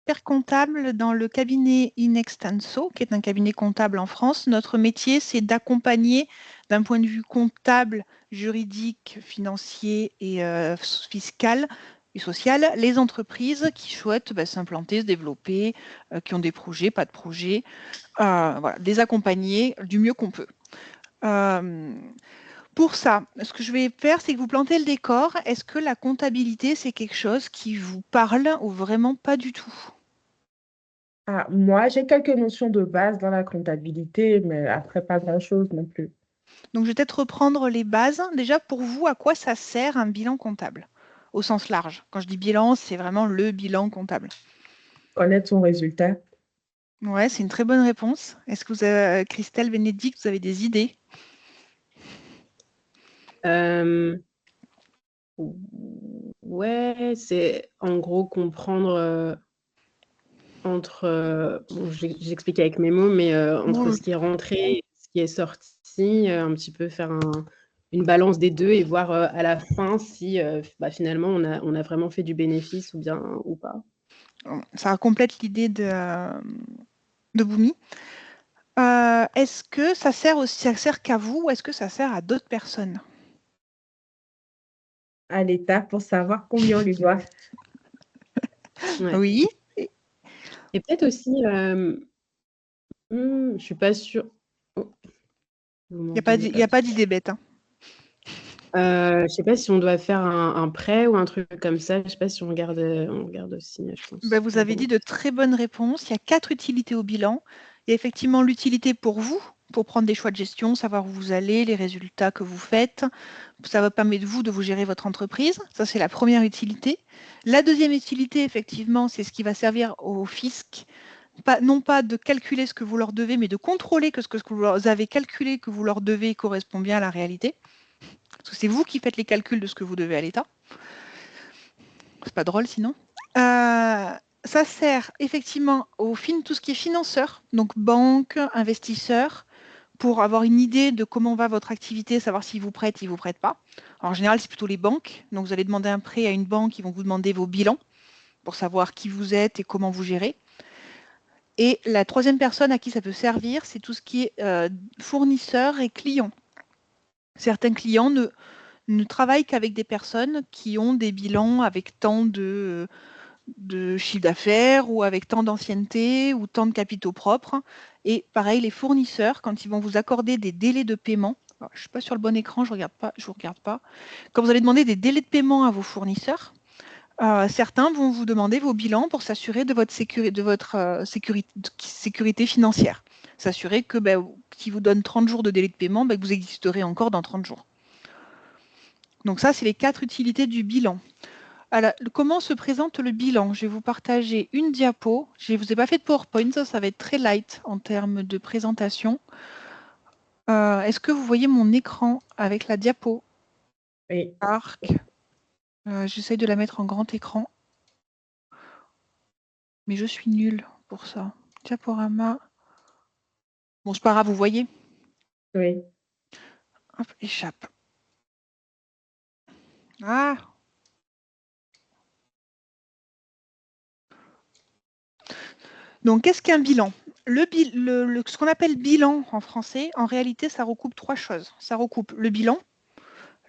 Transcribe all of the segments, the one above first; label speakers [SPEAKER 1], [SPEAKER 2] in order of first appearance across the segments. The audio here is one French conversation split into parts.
[SPEAKER 1] expert comptable dans le cabinet Inextenso, qui est un cabinet comptable en France. Notre métier, c'est d'accompagner d'un point de vue comptable, juridique, financier et fiscal et social les entreprises qui souhaitent s'implanter, se développer, qui ont des projets, pas de projets, voilà, les accompagner du mieux qu'on peut. Pour ça, ce que je vais faire, c'est que vous plantez le décor. Est-ce que la comptabilité, c'est quelque chose qui vous parle ou vraiment pas du tout?
[SPEAKER 2] Ah, moi, j'ai quelques notions de base dans la comptabilité, mais après, pas grand-chose non plus.
[SPEAKER 1] Donc, je vais peut-être reprendre les bases. Déjà, pour vous, à quoi ça sert un bilan comptable au sens large? Quand je dis bilan, c'est vraiment le bilan comptable.
[SPEAKER 2] Connaître son résultat.
[SPEAKER 1] Ouais, c'est une très bonne réponse. Est-ce que vous avez, Christelle, Bénédicte, vous avez des idées?
[SPEAKER 3] Euh, ouais, c'est en gros comprendre entre, bon, j'explique avec mes mots, mais entre
[SPEAKER 1] Ouh,
[SPEAKER 3] ce qui est rentré et ce qui est sorti, un petit peu faire une balance des deux et voir à la fin si finalement on a vraiment fait du bénéfice ou bien ou pas.
[SPEAKER 1] ça complète l'idée de Boumi. Est-ce que ça sert aussi, ça sert qu'à vous ou est-ce que ça sert à d'autres personnes?
[SPEAKER 2] À l'État pour savoir combien on lui doit.
[SPEAKER 3] Ouais.
[SPEAKER 1] Oui,
[SPEAKER 3] Et peut-être aussi, je suis pas sûre. Oh, vous
[SPEAKER 1] il
[SPEAKER 3] m'entendez
[SPEAKER 1] n'y
[SPEAKER 3] pas?
[SPEAKER 1] a pas d'idée bête, hein.
[SPEAKER 3] Je sais pas si on doit faire un prêt ou un truc comme ça. Je sais pas si on regarde aussi, je pense.
[SPEAKER 1] Vous
[SPEAKER 3] Mais
[SPEAKER 1] avez
[SPEAKER 3] bon.
[SPEAKER 1] dit de très bonnes réponses. Il y a 4 utilités au bilan. Il y a effectivement l'utilité pour vous, pour prendre des choix de gestion, savoir où vous allez, les résultats que vous faites. Ça va permettre vous de vous gérer votre entreprise. Ça, c'est la première utilité. La deuxième utilité, effectivement, c'est ce qui va servir au fisc. Non pas de calculer ce que vous leur devez, mais de contrôler que ce que vous avez calculé que vous leur devez correspond bien à la réalité. Parce que c'est vous qui faites les calculs de ce que vous devez à l'État. C'est pas drôle sinon. Ça sert effectivement tout ce qui est financeur, donc banque, investisseurs, pour avoir une idée de comment va votre activité, savoir s'ils vous prêtent pas. En général, c'est plutôt les banques. Donc, vous allez demander un prêt à une banque, ils vont vous demander vos bilans pour savoir qui vous êtes et comment vous gérez. Et la troisième personne à qui ça peut servir, c'est tout ce qui est fournisseurs et clients. Certains clients ne travaillent qu'avec des personnes qui ont des bilans avec tant de chiffre d'affaires ou avec tant d'ancienneté ou tant de capitaux propres. Et pareil, les fournisseurs, quand ils vont vous accorder des délais de paiement, alors, je ne suis pas sur le bon écran, je ne vous regarde pas. Quand vous allez demander des délais de paiement à vos fournisseurs, certains vont vous demander vos bilans pour s'assurer de votre, sécurité financière. S'assurer que si vous donne 30 jours de délai de paiement, que vous existerez encore dans 30 jours. Donc ça, c'est les 4 utilités du bilan. Alors, comment se présente le bilan? Je vais vous partager une diapo. Je ne vous ai pas fait de PowerPoint, ça va être très light en termes de présentation. Est-ce que vous voyez mon écran avec la diapo?
[SPEAKER 2] Oui.
[SPEAKER 1] Arc. J'essaye de la mettre en grand écran, mais je suis nulle pour ça. Diaporama. Bon, c'est pas grave, vous voyez.
[SPEAKER 2] Oui.
[SPEAKER 1] Hop, échappe. Ah. Donc, qu'est-ce qu'un bilan? Ce qu'on appelle bilan en français, en réalité, ça recoupe 3 choses. Ça recoupe le bilan,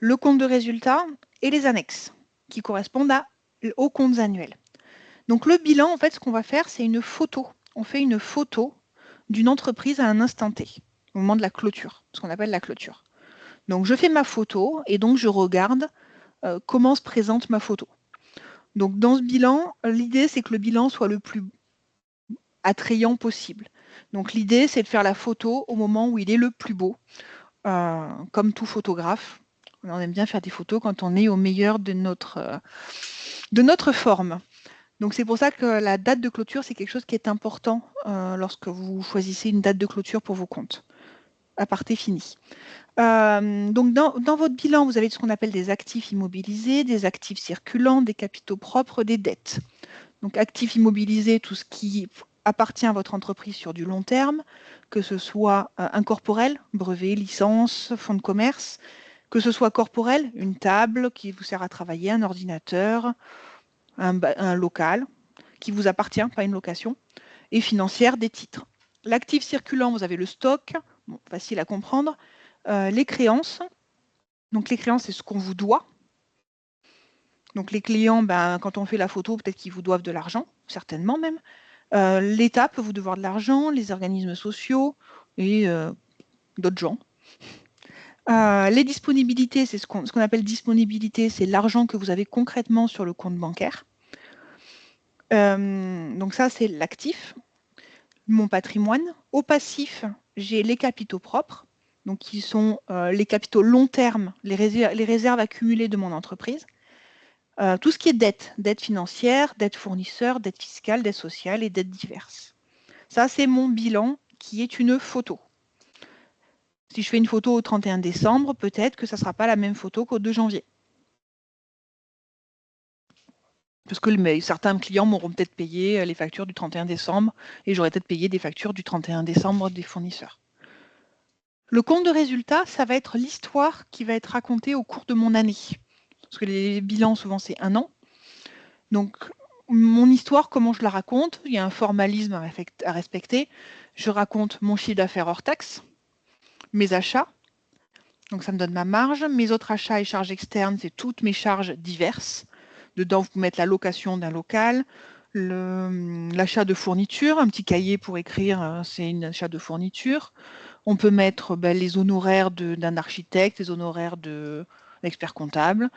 [SPEAKER 1] le compte de résultat et les annexes qui correspondent aux comptes annuels. Donc le bilan, en fait, ce qu'on va faire, c'est une photo. On fait une photo d'une entreprise à un instant T, au moment de la clôture, ce qu'on appelle la clôture. Donc je fais ma photo et donc je regarde comment se présente ma photo. Donc dans ce bilan, l'idée c'est que le bilan soit le plus attrayant possible. Donc l'idée c'est de faire la photo au moment où il est le plus beau, comme tout photographe. On aime bien faire des photos quand on est au meilleur de notre forme. Donc c'est pour ça que la date de clôture, c'est quelque chose qui est important lorsque vous choisissez une date de clôture pour vos comptes. Aparté fini. Donc dans votre bilan, vous avez ce qu'on appelle des actifs immobilisés, des actifs circulants, des capitaux propres, des dettes. Donc actifs immobilisés, tout ce qui appartient à votre entreprise sur du long terme, que ce soit incorporel, brevet, licence, fonds de commerce, que ce soit corporel, une table qui vous sert à travailler, un ordinateur, un local, qui vous appartient, pas une location, et financière, des titres. L'actif circulant, vous avez le stock, bon, facile à comprendre. Les créances, donc les créances, c'est ce qu'on vous doit. Donc les clients, quand on fait la photo, peut-être qu'ils vous doivent de l'argent, certainement même. L'État peut vous devoir de l'argent, les organismes sociaux et d'autres gens. Les disponibilités, c'est ce qu'on appelle disponibilité, c'est l'argent que vous avez concrètement sur le compte bancaire. Donc ça, c'est l'actif, mon patrimoine. Au passif, j'ai les capitaux propres, donc qui sont les capitaux long terme, les réserves accumulées de mon entreprise. Tout ce qui est dette financière, dette fournisseur, dette fiscale, dette sociale et dettes diverses. Ça, c'est mon bilan qui est une photo. Si je fais une photo au 31 décembre, peut-être que ça ne sera pas la même photo qu'au 2 janvier. Parce que certains clients m'auront peut-être payé les factures du 31 décembre et j'aurais peut-être payé des factures du 31 décembre des fournisseurs. Le compte de résultat, ça va être l'histoire qui va être racontée au cours de mon année. Parce que les bilans, souvent, c'est 1 an. Donc, mon histoire, comment je la raconte? Il y a un formalisme à respecter. Je raconte mon chiffre d'affaires hors taxe, mes achats, donc ça me donne ma marge. Mes autres achats et charges externes, c'est toutes mes charges diverses. Dedans, vous pouvez mettre la location d'un local, l'achat de fournitures, un petit cahier pour écrire, c'est un achat de fourniture. On peut mettre les honoraires d'un architecte, les honoraires d'un expert comptable.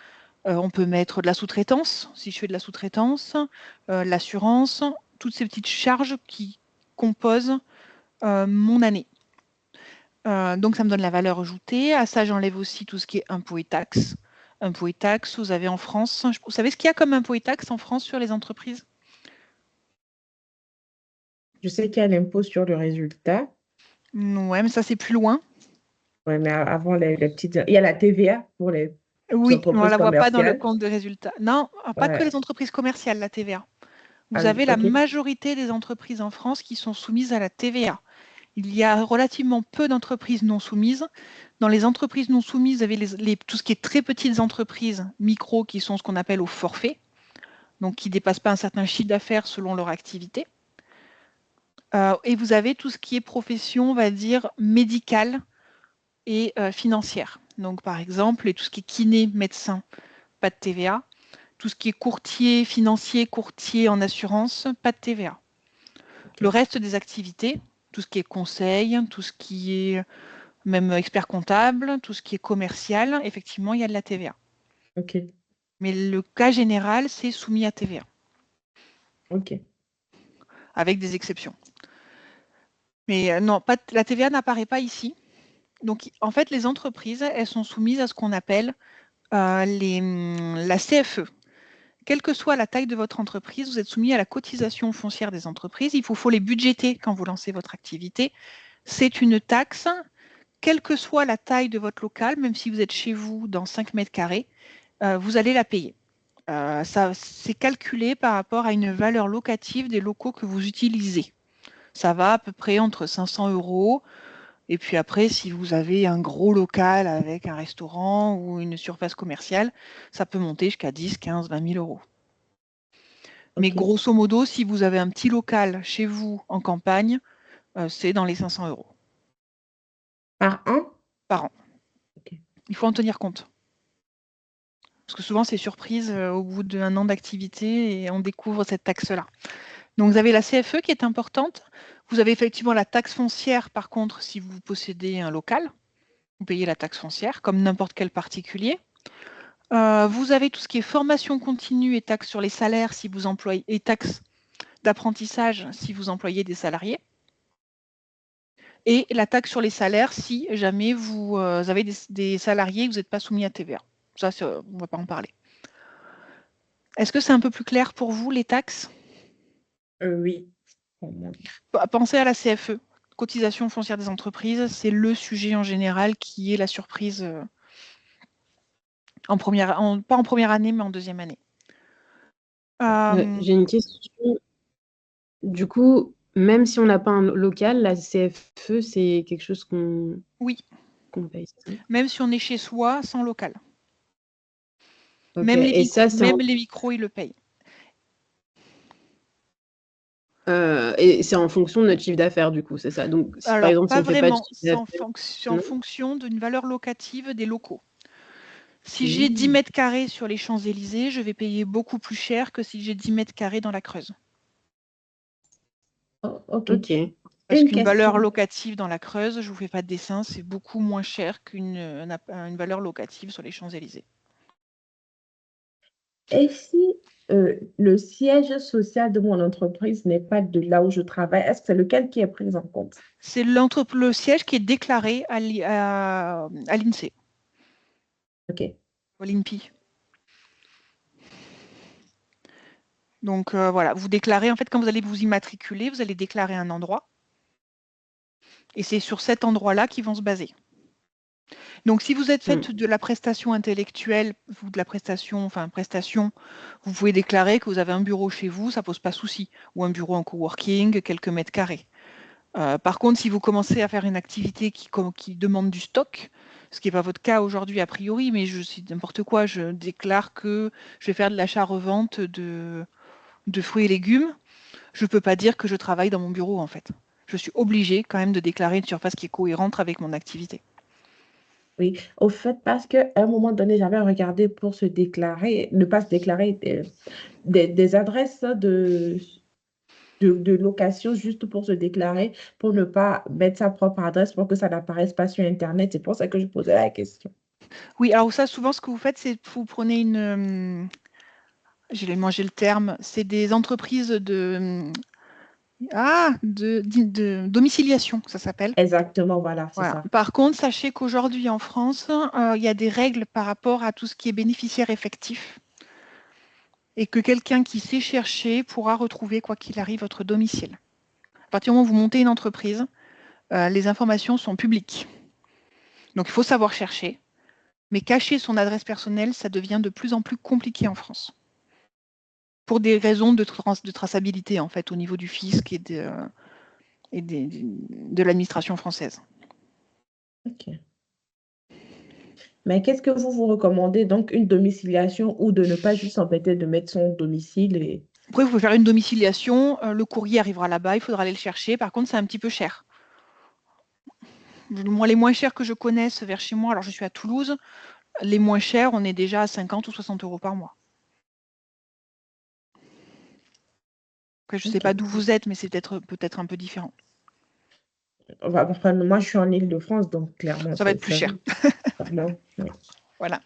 [SPEAKER 1] On peut mettre de la sous-traitance, si je fais de la sous-traitance, l'assurance, toutes ces petites charges qui composent mon année. Donc, ça me donne la valeur ajoutée. À ça, j'enlève aussi tout ce qui est impôts et taxes. Impôts et taxes, vous avez en France... Vous savez ce qu'il y a comme impôts et taxes en France sur les entreprises?
[SPEAKER 2] Je sais qu'il y a l'impôt sur le résultat.
[SPEAKER 1] Ouais, mais ça, c'est plus loin.
[SPEAKER 2] Ouais, mais avant les petites... Il y a la TVA pour les
[SPEAKER 1] Oui, on ne
[SPEAKER 2] entreprises
[SPEAKER 1] la voit pas dans le
[SPEAKER 2] commerciales.
[SPEAKER 1] compte de résultat. Non, pas que
[SPEAKER 2] Ouais.
[SPEAKER 1] les entreprises commerciales, la TVA.
[SPEAKER 2] Ah
[SPEAKER 1] Vous
[SPEAKER 2] oui,
[SPEAKER 1] avez la
[SPEAKER 2] ok.
[SPEAKER 1] majorité des entreprises en France qui sont soumises à la TVA. Il y a relativement peu d'entreprises non soumises. Dans les entreprises non soumises, vous avez tout ce qui est très petites entreprises, micro, qui sont ce qu'on appelle au forfait, donc qui ne dépassent pas un certain chiffre d'affaires selon leur activité. Et vous avez tout ce qui est profession, on va dire, médicale et financière. Donc, par exemple, tout ce qui est kiné, médecin, pas de TVA. Tout ce qui est courtier financier, courtier en assurance, pas de TVA.
[SPEAKER 2] Ok.
[SPEAKER 1] Le reste des activités, tout ce qui est conseil, tout ce qui est même expert comptable, tout ce qui est commercial, effectivement, il y a de la TVA.
[SPEAKER 2] Ok.
[SPEAKER 1] Mais le cas général, c'est soumis à TVA,
[SPEAKER 2] Ok.
[SPEAKER 1] avec des exceptions. Mais non, la TVA n'apparaît pas ici. Donc, en fait, les entreprises, elles sont soumises à ce qu'on appelle la CFE. Quelle que soit la taille de votre entreprise, vous êtes soumis à la cotisation foncière des entreprises. Il faut les budgéter quand vous lancez votre activité. C'est une taxe, quelle que soit la taille de votre local, même si vous êtes chez vous dans 5 mètres carrés, vous allez la payer. C'est calculé par rapport à une valeur locative des locaux que vous utilisez. Ça va à peu près entre 500 €. Et puis après, si vous avez un gros local avec un restaurant ou une surface commerciale, ça peut monter jusqu'à 10, 15, 20 000 €. Mais
[SPEAKER 2] Ok.
[SPEAKER 1] grosso modo, si vous avez un petit local chez vous en campagne, c'est dans les 500 €
[SPEAKER 2] Par an?
[SPEAKER 1] par an.
[SPEAKER 2] Ok.
[SPEAKER 1] Il faut en tenir compte. Parce que souvent, c'est surprise au bout d'1 an d'activité et on découvre cette taxe-là. Donc, vous avez la CFE qui est importante. Vous avez effectivement la taxe foncière, par contre, si vous possédez un local. Vous payez la taxe foncière, comme n'importe quel particulier. Vous avez tout ce qui est formation continue et taxes sur les salaires si vous employez, et taxes d'apprentissage si vous employez des salariés. Et la taxe sur les salaires si jamais vous avez des salariés et que vous n'êtes pas soumis à TVA. Ça, on ne va pas en parler. Est-ce que c'est un peu plus clair pour vous, les taxes?
[SPEAKER 2] Oui.
[SPEAKER 1] Pensez à la CFE, cotisation foncière des entreprises. C'est le sujet en général qui est la surprise, pas en première année, mais en deuxième année.
[SPEAKER 3] J'ai une question. Du coup, même si on n'a pas un local, la CFE, c'est quelque chose qu'on
[SPEAKER 1] Oui,
[SPEAKER 3] paye, c'est ça?
[SPEAKER 1] même si on est chez soi, sans local.
[SPEAKER 3] Ok.
[SPEAKER 1] Même les
[SPEAKER 3] Et ça, c'est
[SPEAKER 1] micros, ils le payent.
[SPEAKER 3] Et c'est en fonction de notre chiffre d'affaires, du coup, c'est ça? Donc, par
[SPEAKER 1] Alors,
[SPEAKER 3] exemple, si
[SPEAKER 1] pas
[SPEAKER 3] on ne fait pas de
[SPEAKER 1] vraiment,
[SPEAKER 3] chiffre
[SPEAKER 1] c'est
[SPEAKER 3] d'affaires,
[SPEAKER 1] en
[SPEAKER 3] non?
[SPEAKER 1] fonction d'une valeur locative des locaux. Si j'ai 10
[SPEAKER 3] Mmh.
[SPEAKER 1] mètres carrés sur les Champs-Élysées, je vais payer beaucoup plus cher que si j'ai 10 mètres carrés dans la Creuse.
[SPEAKER 2] Oh, ok.
[SPEAKER 3] OK.
[SPEAKER 1] Parce
[SPEAKER 2] Une
[SPEAKER 1] qu'une valeur
[SPEAKER 2] question.
[SPEAKER 1] locative dans la Creuse, je ne vous fais pas de dessin, c'est beaucoup moins cher qu'une valeur locative sur les Champs-Élysées.
[SPEAKER 2] Et si le siège social de mon entreprise n'est pas de là où je travaille, est-ce que c'est lequel qui est pris en compte?
[SPEAKER 1] C'est le siège qui est déclaré à l'INSEE,
[SPEAKER 2] Ok.
[SPEAKER 1] à l'INPI. Donc voilà, vous déclarez, en fait, quand vous allez vous immatriculer, vous allez déclarer un endroit. Et c'est sur cet endroit-là qu'ils vont se baser. Donc si vous êtes fait de la prestation intellectuelle ou de la prestation, vous pouvez déclarer que vous avez un bureau chez vous, ça ne pose pas souci. Ou un bureau en coworking, quelques mètres carrés. Par contre, si vous commencez à faire une activité qui demande du stock, ce qui n'est pas votre cas aujourd'hui a priori, mais je suis n'importe quoi, je déclare que je vais faire de l'achat-revente de fruits et légumes, je ne peux pas dire que je travaille dans mon bureau en fait. Je suis obligée quand même de déclarer une surface qui est cohérente avec mon activité.
[SPEAKER 2] Oui, au fait, parce qu'à un moment donné, j'avais regardé pour se déclarer, ne pas se déclarer des adresses de location juste pour se déclarer, pour ne pas mettre sa propre adresse pour que ça n'apparaisse pas sur Internet. C'est pour ça que je posais la question.
[SPEAKER 1] Oui, alors ça, souvent, ce que vous faites, c'est que vous prenez j'ai mangé le terme, c'est des entreprises de domiciliation, ça s'appelle.
[SPEAKER 2] Exactement, voilà, c'est
[SPEAKER 1] Voilà.
[SPEAKER 2] ça.
[SPEAKER 1] Par contre, sachez qu'aujourd'hui en France, il y a des règles par rapport à tout ce qui est bénéficiaire effectif et que quelqu'un qui sait chercher pourra retrouver, quoi qu'il arrive, votre domicile. À partir du moment où vous montez une entreprise, les informations sont publiques. Donc il faut savoir chercher, mais cacher son adresse personnelle, ça devient de plus en plus compliqué en France. Pour des raisons de traçabilité, en fait, au niveau du fisc et de l'administration française.
[SPEAKER 2] Ok. Mais qu'est-ce que vous recommandez? Donc, une domiciliation ou de ne pas juste s'embêter de mettre son domicile et...
[SPEAKER 1] Après, vous pouvez faire une domiciliation, le courrier arrivera là-bas, il faudra aller le chercher. Par contre, c'est un petit peu cher. Moi, les moins chers que je connaisse vers chez moi, alors je suis à Toulouse, les moins chers, on est déjà à 50 ou 60 euros par mois. Après, je ne sais pas
[SPEAKER 2] Ok.
[SPEAKER 1] d'où vous êtes, mais c'est peut-être un peu différent.
[SPEAKER 2] Enfin, moi, je suis en Île-de-France, donc clairement,
[SPEAKER 1] Ça va
[SPEAKER 2] c'est
[SPEAKER 1] être plus
[SPEAKER 2] ça.
[SPEAKER 1] cher.
[SPEAKER 2] Clairement, oui.
[SPEAKER 1] Voilà.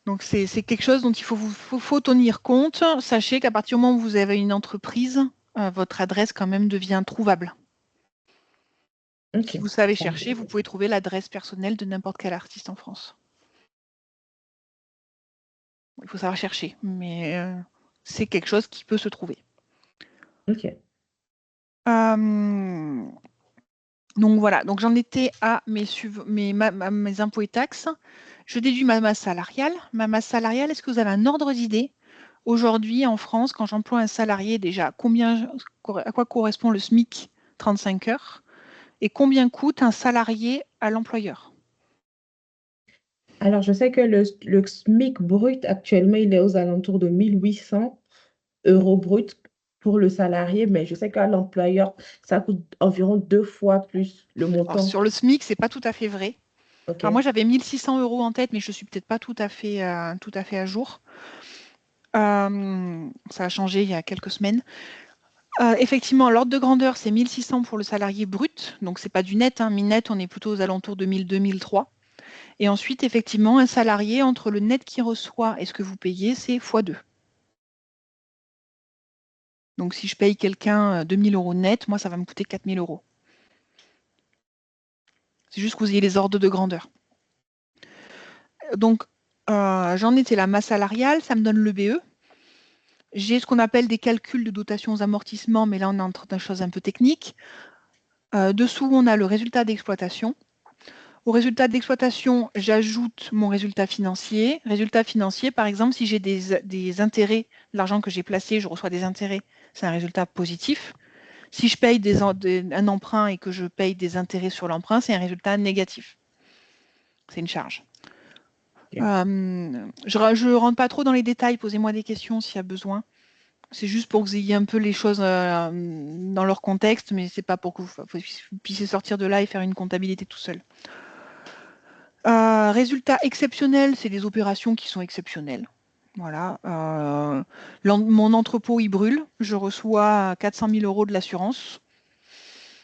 [SPEAKER 1] Donc, c'est quelque chose dont il faut tenir compte. Sachez qu'à partir du moment où vous avez une entreprise, votre adresse quand même devient trouvable.
[SPEAKER 2] Ok.
[SPEAKER 1] Si vous savez
[SPEAKER 2] Ça
[SPEAKER 1] chercher, vous pouvez trouver l'adresse personnelle de n'importe quel artiste en France. Il faut savoir chercher, mais c'est quelque chose qui peut se trouver.
[SPEAKER 2] Ok.
[SPEAKER 1] Donc voilà, donc j'en étais à mes impôts et taxes. Je déduis ma masse salariale. Ma masse salariale, est-ce que vous avez un ordre d'idée? Aujourd'hui, en France, quand j'emploie un salarié, déjà, à quoi correspond le SMIC 35 heures et combien coûte un salarié à l'employeur?
[SPEAKER 2] Alors, je sais que le SMIC brut, actuellement, il est aux alentours de 1 800 € brut pour le salarié, mais je sais qu'à l'employeur, ça coûte environ 2 fois plus le
[SPEAKER 1] Alors,
[SPEAKER 2] montant.
[SPEAKER 1] sur le SMIC, c'est pas tout à fait vrai.
[SPEAKER 2] Ok.
[SPEAKER 1] Alors moi, j'avais 1 600 € en tête, mais je ne suis peut-être pas tout à fait à jour. Ça a changé il y a quelques semaines. Effectivement, l'ordre de grandeur, c'est 1 600 pour le salarié brut. Donc, ce n'est pas du net. Mi-net, on est plutôt aux alentours de 1 200, 1 300. Et ensuite, effectivement, un salarié, entre le net qu'il reçoit et ce que vous payez, c'est x2. Donc, si je paye quelqu'un 2 000 € net, moi, ça va me coûter 4 000 €. C'est juste que vous ayez les ordres de grandeur. Donc, j'en étais la masse salariale, ça me donne le BE. J'ai ce qu'on appelle des calculs de dotation aux amortissements, mais là, on est entre des choses un peu techniques. Dessous, on a le résultat d'exploitation. Au résultat d'exploitation, j'ajoute mon résultat financier. Résultat financier, par exemple, si j'ai des intérêts, l'argent que j'ai placé, je reçois des intérêts, c'est un résultat positif. Si je paye un emprunt et que je paye des intérêts sur l'emprunt, c'est un résultat négatif. C'est une charge.
[SPEAKER 2] Ok.
[SPEAKER 1] Je ne rentre pas trop dans les détails, posez-moi des questions s'il y a besoin. C'est juste pour que vous ayez un peu les choses dans leur contexte, mais c'est pas pour que vous puissiez sortir de là et faire une comptabilité tout seul. Résultat exceptionnel, c'est des opérations qui sont exceptionnelles. Voilà. Mon entrepôt, il brûle. Je reçois 400 000 € de l'assurance.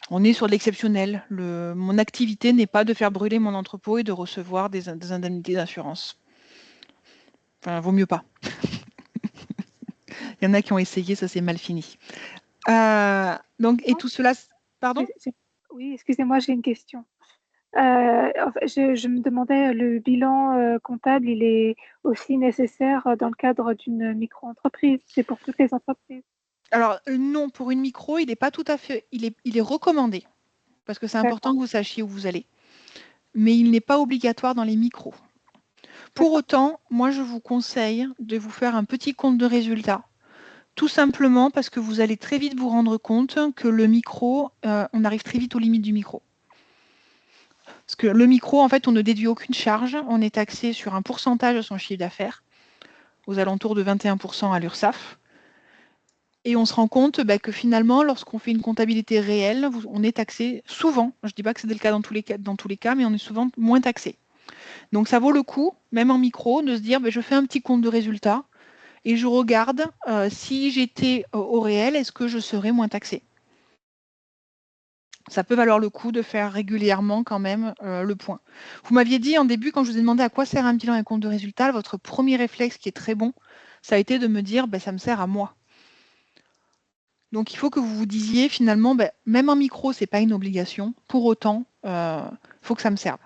[SPEAKER 1] On est sur de l'exceptionnel. Mon activité n'est pas de faire brûler mon entrepôt et de recevoir des indemnités d'assurance. Enfin, vaut mieux pas. Il y en a qui ont essayé, ça s'est mal fini. Et tout cela... Pardon ?
[SPEAKER 4] Oui, excusez-moi, j'ai une question. Je me demandais, le bilan comptable, il est aussi nécessaire dans le cadre d'une micro-entreprise. C'est pour toutes les entreprises.
[SPEAKER 1] Alors non, pour une micro, il n'est pas tout à fait... Il est recommandé, parce que c'est important que vous sachiez où vous allez. Mais il n'est pas obligatoire dans les micros. Pour autant, moi, je vous conseille de vous faire un petit compte de résultats. Tout simplement parce que vous allez très vite vous rendre compte que le micro, on arrive très vite aux limites du micro. Parce que le micro, en fait, on ne déduit aucune charge. On est taxé sur un pourcentage de son chiffre d'affaires, aux alentours de 21% à l'URSSAF. Et on se rend compte que finalement, lorsqu'on fait une comptabilité réelle, on est taxé souvent. Je ne dis pas que c'est le cas dans tous les cas, mais on est souvent moins taxé. Donc ça vaut le coup, même en micro, de se dire je fais un petit compte de résultats et je regarde si j'étais au réel, est-ce que je serais moins taxé. Ça peut valoir le coup de faire régulièrement quand même le point. Vous m'aviez dit en début, quand je vous ai demandé à quoi sert un bilan et un compte de résultats, votre premier réflexe qui est très bon, ça a été de me dire ça me sert à moi. Donc il faut que vous vous disiez finalement, même en micro, ce n'est pas une obligation. Pour autant, il faut que ça me serve.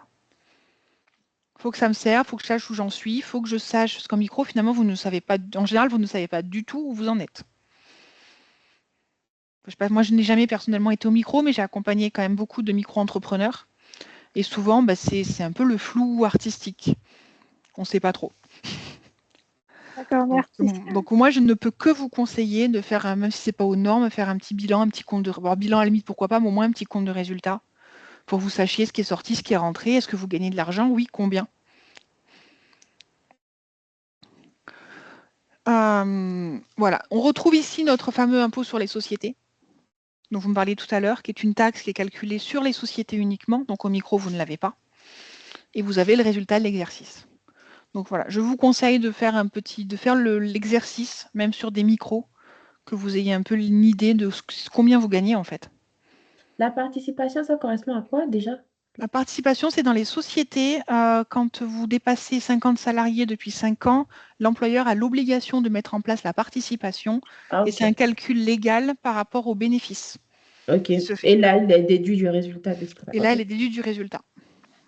[SPEAKER 1] Il faut que ça me serve, il faut que je sache où j'en suis, il faut que je sache, parce qu'en micro, finalement, vous ne savez pas, en général, vous ne savez pas du tout où vous en êtes. Je sais pas, moi, je n'ai jamais personnellement été au micro, mais j'ai accompagné quand même beaucoup de micro-entrepreneurs. Et souvent, c'est un peu le flou artistique. On ne sait pas trop.
[SPEAKER 4] D'accord, merci.
[SPEAKER 1] Donc moi, je ne peux que vous conseiller de faire, même si ce n'est pas aux normes, faire un petit bilan, un petit compte de... Alors, bilan à la limite, pourquoi pas, mais au moins un petit compte de résultats, pour que vous sachiez ce qui est sorti, ce qui est rentré. Est-ce que vous gagnez de l'argent? Oui, combien? Voilà. On retrouve ici notre fameux impôt sur les sociétés, dont vous me parliez tout à l'heure, qui est une taxe qui est calculée sur les sociétés uniquement. Donc au micro, vous ne l'avez pas. Et vous avez le résultat de l'exercice. Donc voilà, je vous conseille de faire l'exercice, même sur des micros, que vous ayez un peu une idée de combien vous gagnez en fait.
[SPEAKER 2] La participation, ça correspond à quoi déjà?
[SPEAKER 1] La participation, c'est dans les sociétés. Quand vous dépassez 50 salariés depuis 5 ans, l'employeur a l'obligation de mettre en place la participation.
[SPEAKER 2] Ah,
[SPEAKER 1] Et c'est un calcul légal par rapport aux bénéfices.
[SPEAKER 2] Ok. Et là, il est déduit du résultat de ce qu'on a.
[SPEAKER 1] Et là, elle est déduite du résultat.